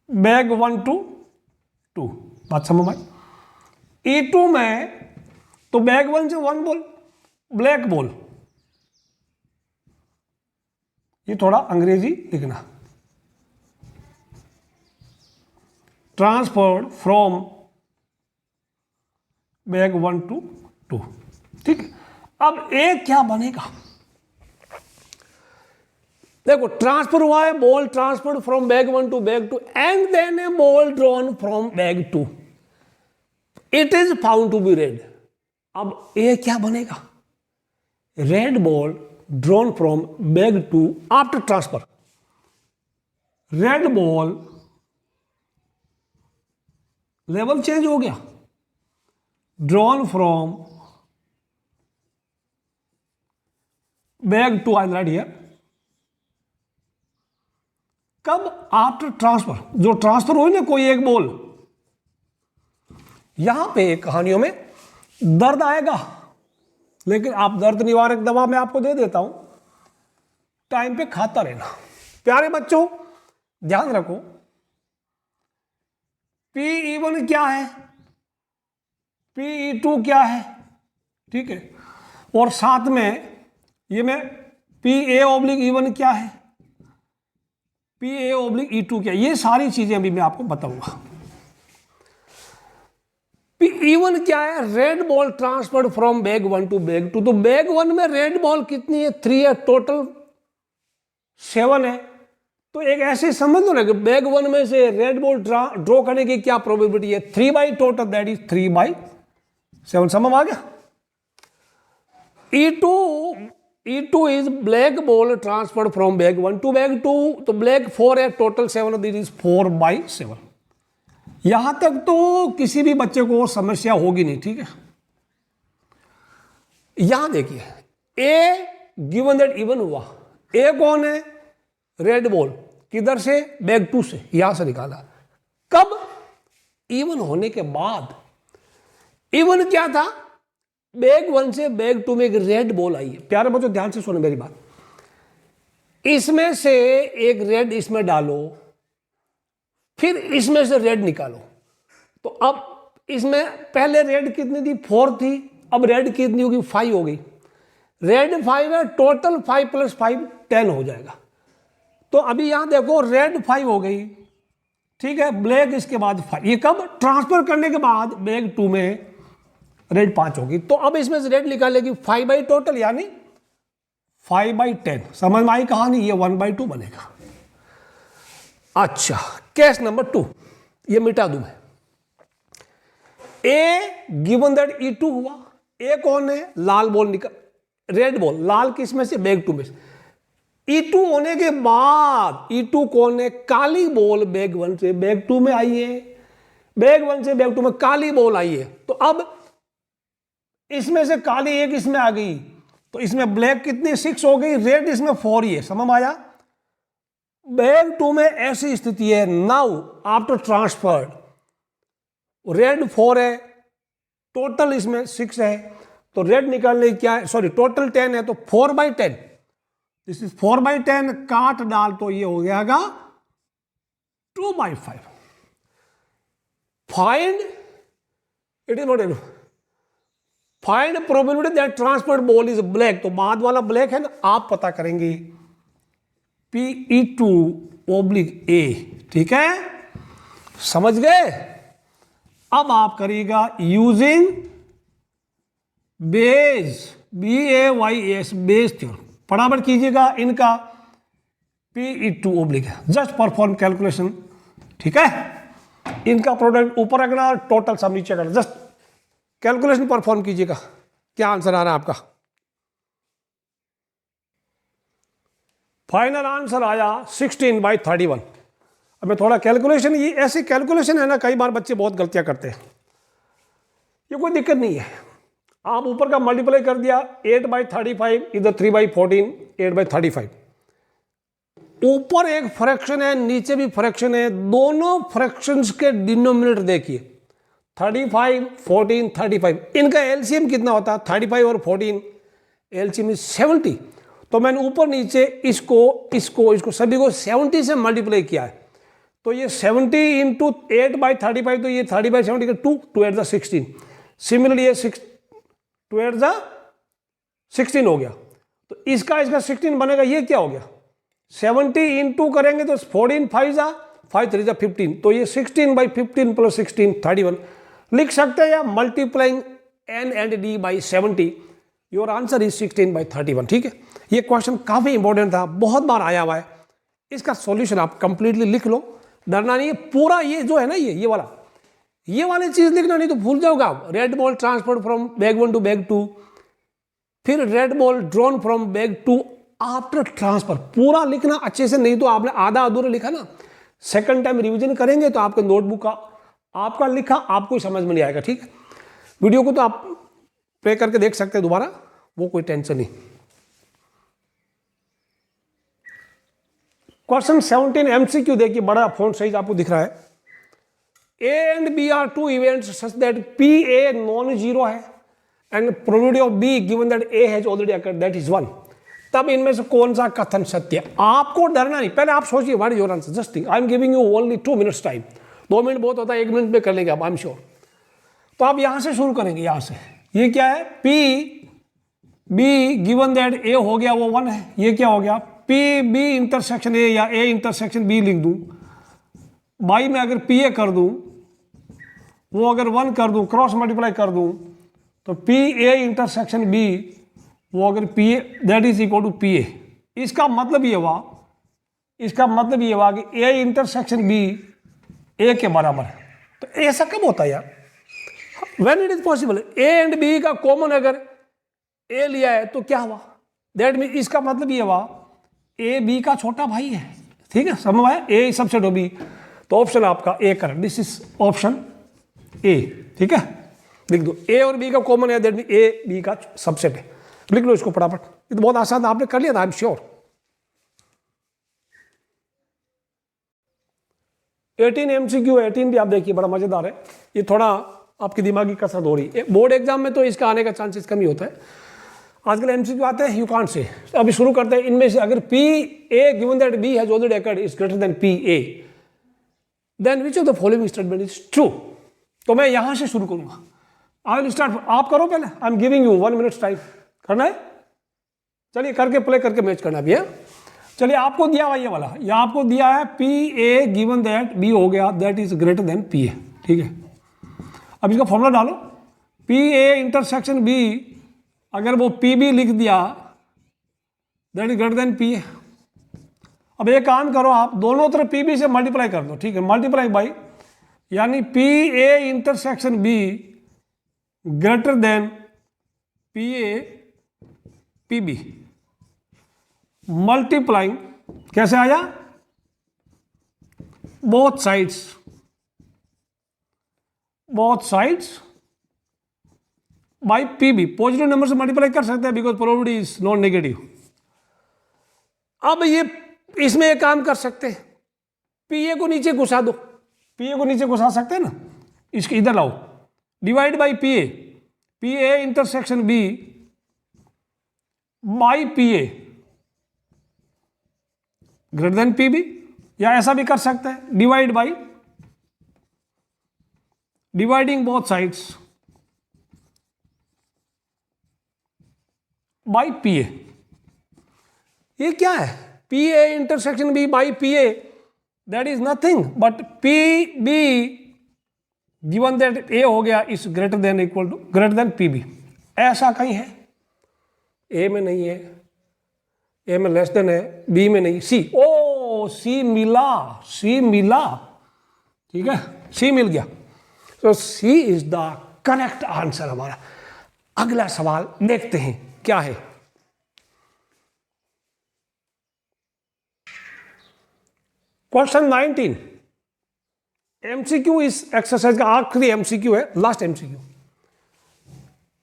बैग 1 टू 2। बात समझ में? E2 में तो बैग 1 से 1 बॉल ब्लैक बॉल, ये थोड़ा अंग्रेजी लिखना, ट्रांसफर्ड फ्रॉम बैग 1 टू 2, ठीक है। अब एक क्या बनेगा? देखो, ट्रांसफर हुआ है, ball transferred from bag 1 to bag 2 and then a ball drawn from bag 2, it is found to be red. अब ये क्या बनेगा? Red ball drawn from bag 2 after transfer. Red ball level change हो गया, drawn from bag 2, I write here. कब? After transfer. जो ट्रांसफर हुई ना कोई एक बॉल, यहां पे कहानियों में दर्द आएगा, लेकिन आप दर्द निवारक दवा मैं आपको दे देता हूं, टाइम पे खाता रहना। प्यारे बच्चों ध्यान रखो, PE1 क्या है, PE2 क्या है, ठीक है, और साथ में ये मैं PA/E1 क्या है, PA/E2 क्या है, ये सारी चीजें अभी मैं आपको बताऊंगा। E1 क्या है? Red ball transferred from bag 1 to bag 2। तो बैग 1 में रेड बॉल कितनी है? 3 है, टोटल 7 है। तो एक ऐसे समझ लो ना कि बैग 1 में से रेड बॉल ड्रॉ करने की क्या प्रोबेबिलिटी है? 3 बाई टोटल, दैट इज 3/7। समझ आ गया? E2 is black ball transferred from bag 1 to bag 2। तो ब्लैक 4 है, टोटल 7, दैट इज 4/7। यहां तक तो किसी भी बच्चे को समस्या होगी नहीं, ठीक है। यहां देखिए, ए गिवन दैट इवन हुआ। ए कौन है? Red ball. किधर से? बैग 2 से, यहां से निकाला। कब? इवन होने के बाद। इवन क्या था? बैग 1 से बैग 2 में एक रेड बॉल आई है। प्यारे बच्चों ध्यान से सुनो मेरी बात। इसमें से एक रेड इसमें डालो, फिर इसमें से रेड निकालो। तो अब इसमें पहले रेड कितनी थी? 4 थी। अब रेड कितनी होगी? 5 हो गई। रेड 5 है, टोटल 5 + 5 10 हो जाएगा। तो अभी यहां देखो, रेड 5 हो गई, ठीक है, ब्लैक इसके बाद 5। ये कब? ट्रांसफर करने के बाद बैग 2 में रेड 5 होगी। तो अब इसमें से रेड निकालेगी 5 बाई टोटल, यानी 5/10। समझ में आई कहानी? ये 1/2 बनेगा। अच्छा, केस नंबर 2, ये मिटा दूं मैं। ए गिवन दैट E2 हुआ। ए कौन है? लाल बॉल निकल, रेड बॉल, लाल किस में से? बैग 2 में से। E2 होने के बाद E2 कौन है? काली बॉल बैग 1 से बैग 2 में आई है। बैग 1 से बैग 2 में काली बॉल आई है। तो अब इसमें से काली एक इसमें आ गई, तो इसमें ब्लैक कितनी 6 हो गई, रेड इसमें 4 ही है, समझ में आया। बैग 2 में ऐसी स्थिति है, नाउ आफ्टर ट्रांसफर रेड 4 है, टोटल इसमें 6 है, तो रेड निकालने क्या है, सॉरी टोटल 10 है, तो 4/10, दिस इज 4/10, काट डाल तो ये हो जाएगा 2/5। Find it is not enough, find probability that transferred ball is black, तो बाद वाला ब्लैक है ना, आप पता करेंगे Pe2/A, ठीक है, समझ गए। अब आप करिएगा using base BAYS Bayes theorem, फटाफट कीजिएगा इनका Pe2/, जस्ट परफॉर्म कैलकुलेशन, ठीक है। इनका प्रोडक्ट ऊपर रखना, टोटल सब नीचे करना, जस्ट कैलकुलेशन परफॉर्म कीजिएगा। क्या आंसर आ रहा है आपका? फाइनल आंसर आया 16/31। अब मैं थोड़ा कैलकुलेशन, ये ऐसी कैलकुलेशन है ना, कई बार बच्चे बहुत गलतियां करते हैं, ये कोई दिक्कत नहीं है। आप ऊपर का मल्टीप्लाई कर दिया 8/35, इधर 3/14, 8/35, ऊपर एक फ्रैक्शन है, नीचे भी फ्रैक्शन है, दोनों फ्रैक्शंस के डिनोमिनेटर देखिए, 35, 14, 35, इनका एलसीएम कितना होता है, 35 और 14, एलसीएम इज 70। तो मैंने ऊपर नीचे इसको इसको इसको सभी को 70 से मल्टीप्लाई किया है, तो ये 70 इंटू 8/35, तो ये 30/70 का 2 8 16, सिमिलरली ये 2 8 16 हो गया, तो इसका 16 बनेगा, ये क्या हो गया 70 इंटू करेंगे तो 14 5 3 15, तो ये 16/15 + 16 31 लिख सकते हैं, या multiplying n and d by 70, your answer is 16/31, ठीक है। ये क्वेश्चन काफी इंपॉर्टेंट था, बहुत बार आया हुआ है, इसका सॉल्यूशन आप कंप्लीटली लिख लो, डरना नहीं है। पूरा ये जो है ना, ये वाली चीज लिखना, नहीं तो भूल जाओगे आप। Red ball transferred from bag 1 to bag 2, फिर red ball drawn from bag 2 after transfer, पूरा लिखना अच्छे से, नहीं तो आपने आधा अधूरा लिखा ना, सेकंड टाइम रिवीजन करेंगे तो आपके नोटबुक का आपका लिखा आपको समझ में नहीं आएगा, ठीक है। वीडियो को तो आप प्ले करके देख सकते हैं दोबारा, वो कोई टेंशन नहीं। क्वेश्चन 17 MCQ देखिए, बड़ा फॉन्ट साइज आपको दिख रहा है। A and B are two events such that PA non-zero है and probability of B given that A has already occurred, that is 1। तब इनमें से कौन सा कथन सत्य है? आपको डरना नहीं, पहले आप सोचिए what is your answer, just think, I am giving you only 2 minutes time, 2 minute बहुत होता है, 1 मिनट में कर लेंगे आप, आई एम श्योर। तो आप यहां से शुरू करेंगे, यहां से, ये क्या है, P B given that A हो गया वो 1 है, ये क्या हो गया P B इंटरसेक्शन A या A इंटरसेक्शन B लिख दूं, बाई में अगर PA कर दूं, वो अगर 1 कर दूं, क्रॉस मल्टीप्लाई कर दूं, तो PA इंटरसेक्शन B, वो अगर PA that is equal to PA, इसका मतलब ये हुआ कि A इंटरसेक्शन B A के बराबर है। तो ऐसा कब होता है यार, when it is possible, A and B का कॉमन अगर A लिया है तो क्या हुआ, दैट मीन इसका मतलब ये हुआ A B का छोटा भाई है, ठीक है, समझ आया, A सबसेट हो B, तो ऑप्शन आपका A correct, this is option A, ठीक है, लिख दो A और B का कॉमन है, दैट मीन A B का सबसेट है, लिख लो इसको फटाफट, ये तो बहुत आसान, आपने कर लिया था, आई एम श्योर। 18 MCQ, 18 भी आप देखिए बड़ा मजेदार है, ये थोड़ा आपकी दिमागी कसरत हो रही है, बोर्ड एग्जाम में तो इसका आने का चांसेस कम ही होता है, आजकल MCQ आते हैं, यू कांट से। अभी शुरू करते हैं, इनमें से अगर PA given that B has already occurred is greater than PA, then which of the following statement is true. तो मैं यहां से शुरू करूंगा, आई विल स्टार्ट, आप करो पहले, I am giving you 1 minute time, करना है, चलिए करके प्ले करके मैच करना भी है। चलिए आपको दिया हुआ ये वाला, या आपको दिया है PA गिवन दैट B हो गया that is greater than PA, ठीक है। अब इसका फॉर्मूला डालो, PA इंटरसेक्शन B, अगर वो PB लिख दिया that is greater than PA। अब एक काम करो, आप दोनों तरफ PB से मल्टीप्लाई कर दो, ठीक है, मल्टीप्लाई बाई, यानी PA intersection B greater than PA PB, multiplying, कैसे आया, both sides by P B, positive number से मल्टीप्लाई कर सकते हैं because probability is non negative. अब ये इसमें एक काम कर सकते हैं, पी ए को नीचे घुसा दो, पी ए को नीचे घुसा सकते हैं ना, इसके इधर लाओ, divide by P A intersection B by P A greater than P B, या ऐसा भी कर सकते हैं divide by dividing both sides by P A. ये क्या है, P A intersection B by P A, that is nothing but P B given that A हो गया is greater than equal to greater than P B. ऐसा कहीं है, ए में नहीं है, ए में लेस देन है, बी में नहीं, सी, ओ सी मिला, ठीक है, सी मिल गया। तो सी इज द करेक्ट आंसर हमारा। अगला सवाल देखते हैं क्या है। क्वेश्चन 19 एमसीक्यू इस एक्सरसाइज का आखिरी एमसीक्यू है, last MCQ.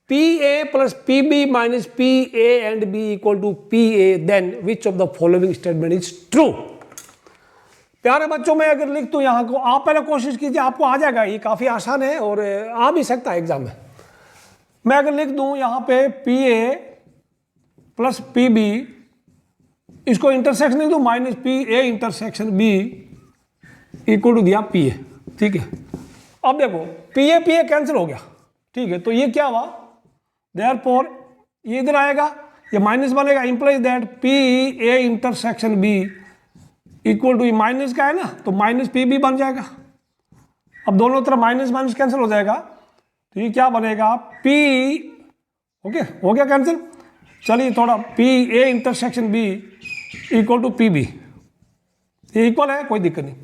P A plus P B minus P A and B equal to P A, then which of the following statement is true. प्यारे बच्चों, मैं अगर लिख दूं यहां को, आप पहले कोशिश कीजिए, आपको आ जाएगा, ये काफी आसान है और आ भी सकता है एग्जाम में। मैं अगर लिख दूं यहां पे P A plus P B, इसको इंटरसेक्शन लिख दूं minus P A intersection B equal to दिया पी ए, ठीक है। अब देखो पी ए कैंसिल हो गया, ठीक है, तो ये क्या हुआ, देयरफॉर ये इधर आएगा, ये माइनस बनेगा, implies that P A intersection B equal to, minus का है ना, तो माइनस पी बी बन जाएगा। अब दोनों तरफ माइनस माइनस कैंसिल हो जाएगा, तो ये क्या बनेगा, पी, ओके हो गया कैंसिल। चलिए थोड़ा P A intersection B equal to P B, ये इक्वल है, कोई दिक्कत नहीं।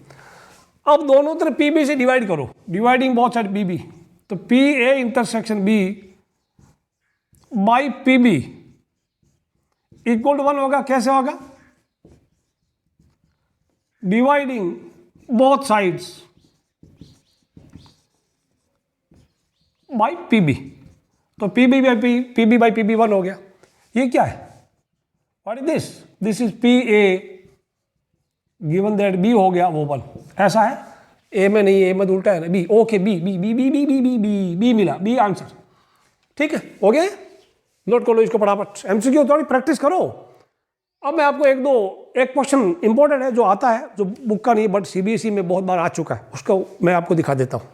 अब दोनों तरफ पी बी से डिवाइड करो, dividing both side P B, तो P A intersection B by P B equal to 1 होगा। कैसे होगा, dividing both sides by P B, तो P B by P B 1 हो गया। ये क्या है, what is this, this is P A given that B हो गया वो 1, ऐसा है, ए में नहीं, ए में उल्टा है ना, B, okay B B B B B B B B B मिला, बी आंसर, ठीक है, हो गया। नोट कर लो इसको फटाफट, एमसीक्यू थोड़ी प्रैक्टिस करो। अब मैं आपको एक क्वेश्चन इंपॉर्टेंट है जो आता है, जो बुक का नहीं बट सीबीएसई में बहुत बार आ चुका है, उसको मैं आपको दिखा देता हूं।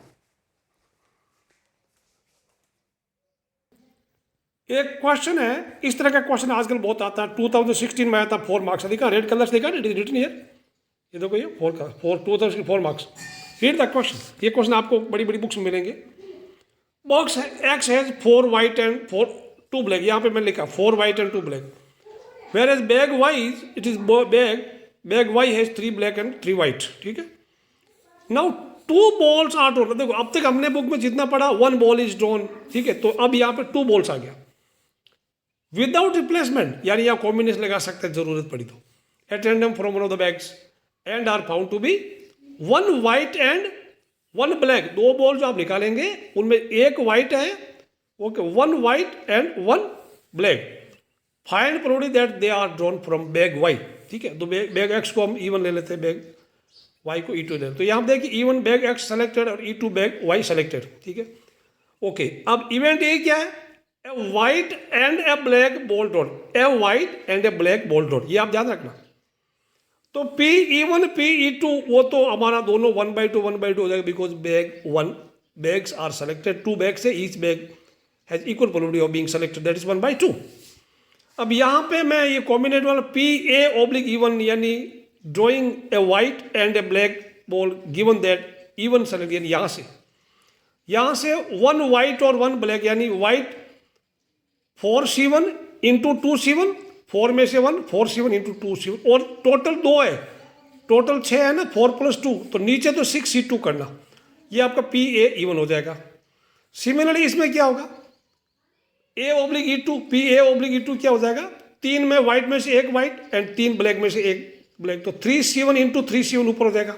एक क्वेश्चन है, इस तरह का क्वेश्चन आजकल बहुत आता है, 2016 में आया था, 4 मार्क्स देखा, रेड कलर से देखा, इट इज रिटन हियर, ये देखो ये 4 मार्क्स। रीड द क्वेश्चन, ये क्वेश्चन आपको बड़ी बड़ी बुक्स में मिलेंगे। Box X has 4 white and 2 black, यहाँ पे मैं लिखा 4 white and 2 black, whereas bag Y it is bag Y has 3 black and 3 white, ठीक है। नाउ 2 बॉल्स आर ड्रॉन, देखो अब तक हमने बुक में जितना पढ़ा 1 बॉल इज ड्रॉन, ठीक है, तो अब यहाँ पे 2 बॉल्स आ गया विदाउट रिप्लेसमेंट, यानी यहाँ कॉम्बिनेशन लगा सकते हैं जरूरत पड़ी तो, at random from one of the bags and are found to be 1 white and 1 black. 2 ball जो आप निकालेंगे उनमें 1 वाइट है, okay, 1 white and 1 black. Find probability that they are drawn from bag Y, ठीक है, तो बैग एक्स को हम E1 ले लेते हैं, बैग वाई को E2 ले लेते, तो यहाँ देखिए E1 बैग एक्स सेलेक्टेड और E2 बैग वाई सेलेक्टेड, ठीक है, ओके। अब इवेंट ये क्या है, a white and a black ball drawn, a white and a black ball drawn, ये आप ध्यान रखना। तो P1 P2 वो तो हमारा दोनों 1/2 हो जाएगा, because bags are selected, 2 bags है, each bag has equal probability of being selected, that is 1/2। अब यहाँ पे मैं ये कॉम्बिनेट वाला PA/E1 यानी drawing a white and a black ball given that E1 select, यानी यहाँ से 1 वाइट और 1 ब्लैक, यानी वाइट 4C1 इंटू 2C1, 4 में से 1, 4C1 इंटू 2C1, और टोटल 2 है, टोटल 6 है ना, 4 + 2, तो नीचे तो 6C2 करना, ये आपका PA/E1 हो जाएगा। सिमिलरली इसमें क्या होगा, A/E2, PA/E2 क्या हो जाएगा, 3 में वाइट में से 1 वाइट एंड 3 ब्लैक में से 1 ब्लैक, तो 3C1 इंटू 3C1 ऊपर हो जाएगा,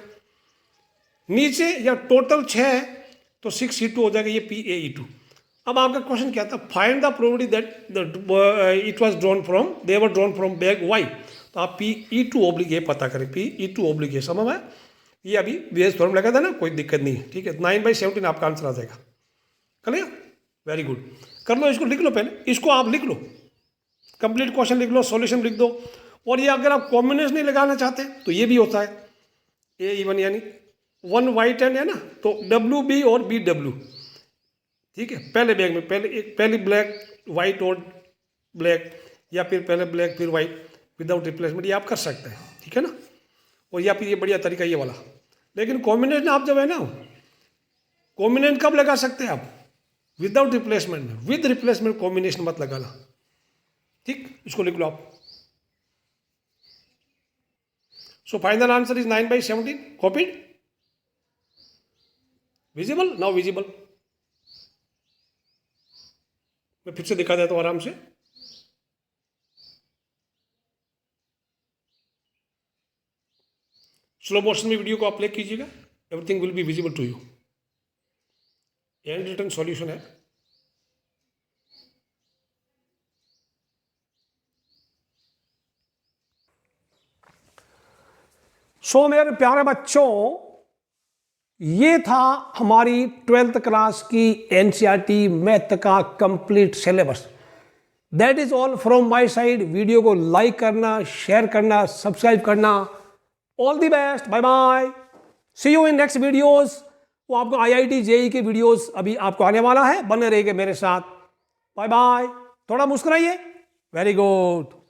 नीचे या टोटल 6 है तो 6C2 हो जाएगा, ये PA/E2। अब आपका क्वेश्चन क्या था, find the probability that it was drawn from, they were drawn from bag Y. तो आप पी ई टू ओब्लिक ये पता करें, पी ई टू ओब्लिक ये समझ में, ये अभी बेस फॉर्म लगा था ना, कोई दिक्कत नहीं है, ठीक है। 9/17 आपका आंसर आ जाएगा, क्लियर, वेरी गुड। कर लो इसको, लिख लो पहले, इसको आप लिख लो, कंप्लीट क्वेश्चन लिख लो, सॉल्यूशन लिख दो। और ये अगर आप कॉम्बिनेशन नहीं लगाना चाहते तो ये भी होता है, ए इवन यानी 1 वाई 10 है ना, तो डब्ल्यू बी और बी डब्ल्यू, ठीक है। पहले बैग में पहले ब्लैक वाइट और ब्लैक, या फिर पहले ब्लैक फिर वाइट विदाउट रिप्लेसमेंट, ये आप कर सकते हैं, ठीक है ना। और या फिर ये बढ़िया तरीका ये वाला। लेकिन कॉम्बिनेशन आप जब है ना, कॉम्बिनेशन कब लगा सकते हैं आप, विदाउट रिप्लेसमेंट में, विद रिप्लेसमेंट कॉम्बिनेशन मत लगाना, ठीक। इसको लिख लो आप। So final answer is 9/17, copied, visible, now visible. मैं फिर से दिखा देता हूं आराम से। स्लो मोशन में वीडियो को आप प्ले कीजिएगा, everything will be visible to you. And return solution है। सो मेरे प्यारे बच्चों, ये था हमारी 12th क्लास की एनसीईआरटी मैथ का complete syllabus. That is all from my side. Video को लाइक करना, शेयर करना, सब्सक्राइब करना। All the best, bye bye, see you in next videos. वो आपको आईआईटी जेई के वीडियोस अभी आपको आने वाला है, बने रहिए मेरे साथ। बाय बाय, थोड़ा मुस्कुराइए, वेरी गुड।